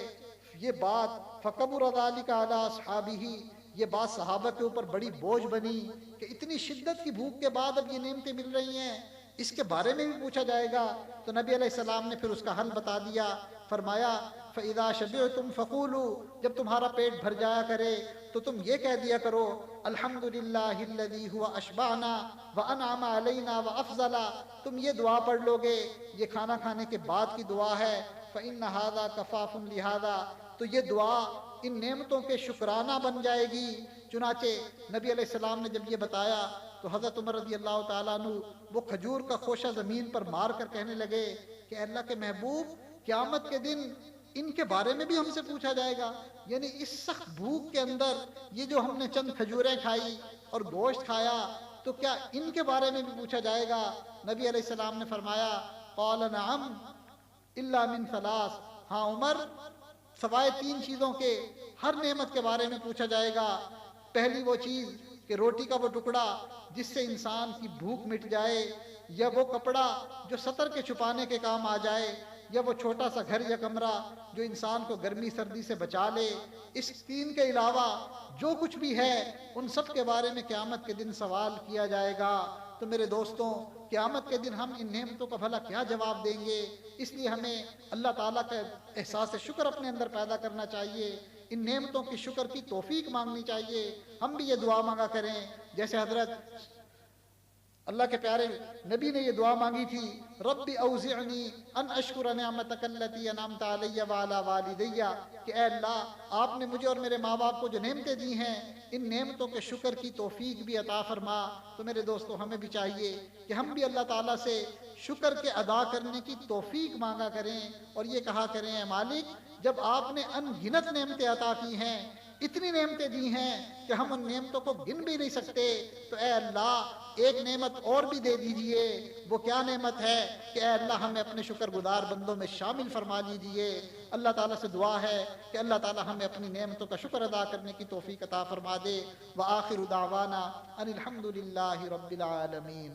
ये बात फ़कबुर ज़ालिका अला अस्हाबिही, ये बात सहाबा के ऊपर बड़ी बोझ बनी कि इतनी शिद्दत की भूख के बाद अब ये नेमतें मिल रही हैं, इसके बारे में भी पूछा जाएगा। तो नबी अलैहिस्सलाम ने फिर उसका हल बता दिया। फरमाया फ़इज़ा शबिअतुम फ़क़ूलू, जब तुम्हारा पेट भर जाया करे तो तुम ये कह दिया करो अल्हम्दुलिल्लाहिल्लज़ी हुवा अशबाना व अनअमा अलैना व अफ़ज़ला। तुम ये दुआ पढ़ लोगे, ये खाना खाने के बाद की दुआ है। फ़इन्न हाज़ा कफ़ाफ़ुन लिहाज़ा, तो ये दुआ इन नेमतों के शुक्राना बन जाएगी। चुनाचे नबी अलैहिस्सलाम ने जब ये बताया तो हज़रत उमर रज़ी अल्लाह ताला अन्हु वो खजूर का खोशा ज़मीन पर मार कर कहने लगे कि अल्लाह के महबूब, क़यामत के दिन इनके बारे में भी हमसे पूछा जाएगा। यानी इस सख्त भूख के अंदर ये जो हमने चंद खजूरें खाई और गोश्त खाया, तो क्या इनके बारे में भी पूछा जाएगा? नबी अलैहिस्सलाम ने फरमाया क़ाल नअम इल्ला मिन सलास, हाँ उमर, सवाए 3 चीज़ों के हर नेमत के बारे में पूछा जाएगा। पहली वो चीज़ कि रोटी का वो टुकड़ा जिससे इंसान की भूख मिट जाए, या वो कपड़ा जो सतर के छुपाने के काम आ जाए, या वो छोटा सा घर या कमरा जो इंसान को गर्मी सर्दी से बचा ले। इस 3 के अलावा जो कुछ भी है उन सब के बारे में क़यामत के दिन सवाल किया जाएगा। तो मेरे दोस्तों, क़यामत के दिन हम इन नेमतों का भला क्या जवाब देंगे? इसलिए हमें अल्लाह ताला का एहसास शुक्र अपने अंदर पैदा करना चाहिए, इन नेमतों की शुक्र की तौफीक मांगनी चाहिए। हम भी ये दुआ मांगा करें जैसे हजरत अल्लाह के प्यारे नबी ने ये दुआ मांगी थी, रब्बी औज़िअनी अन अशकुर निअमतक अल्लती अनअमत अलैया व अला वालिदैया, कि ऐ अल्लाह, आपने मुझे और मेरे माँ बाप को जो नेमतें दी हैं, इन नेमतों के शुक्र की तौफीक भी अता फरमा। तो मेरे दोस्तों, हमें भी चाहिए कि हम भी अल्लाह ताला से शुक्र के अदा करने की तौफीक मांगा करें और ये कहा करें, ऐ मालिक, जब आपने अनगिनत नेमतें अता की हैं, इतनी नेमतें दी हैं कि हम उन नेमतों को गिन भी नहीं सकते, तो ऐ अल्लाह एक नेमत और भी दे दीजिए। वो क्या नेमत है कि ऐ अल्लाह हमें अपने शुक्रगुजार बंदों में शामिल फरमा लीजिए। अल्लाह ताला से दुआ है कि अल्लाह ताला हमें अपनी नेमतों का शुक्र अदा करने की तौफीक अता फरमा दे। व आखिरु दावाना अनिल हम्दुलिल्लाहि रब्बिल आलमीन।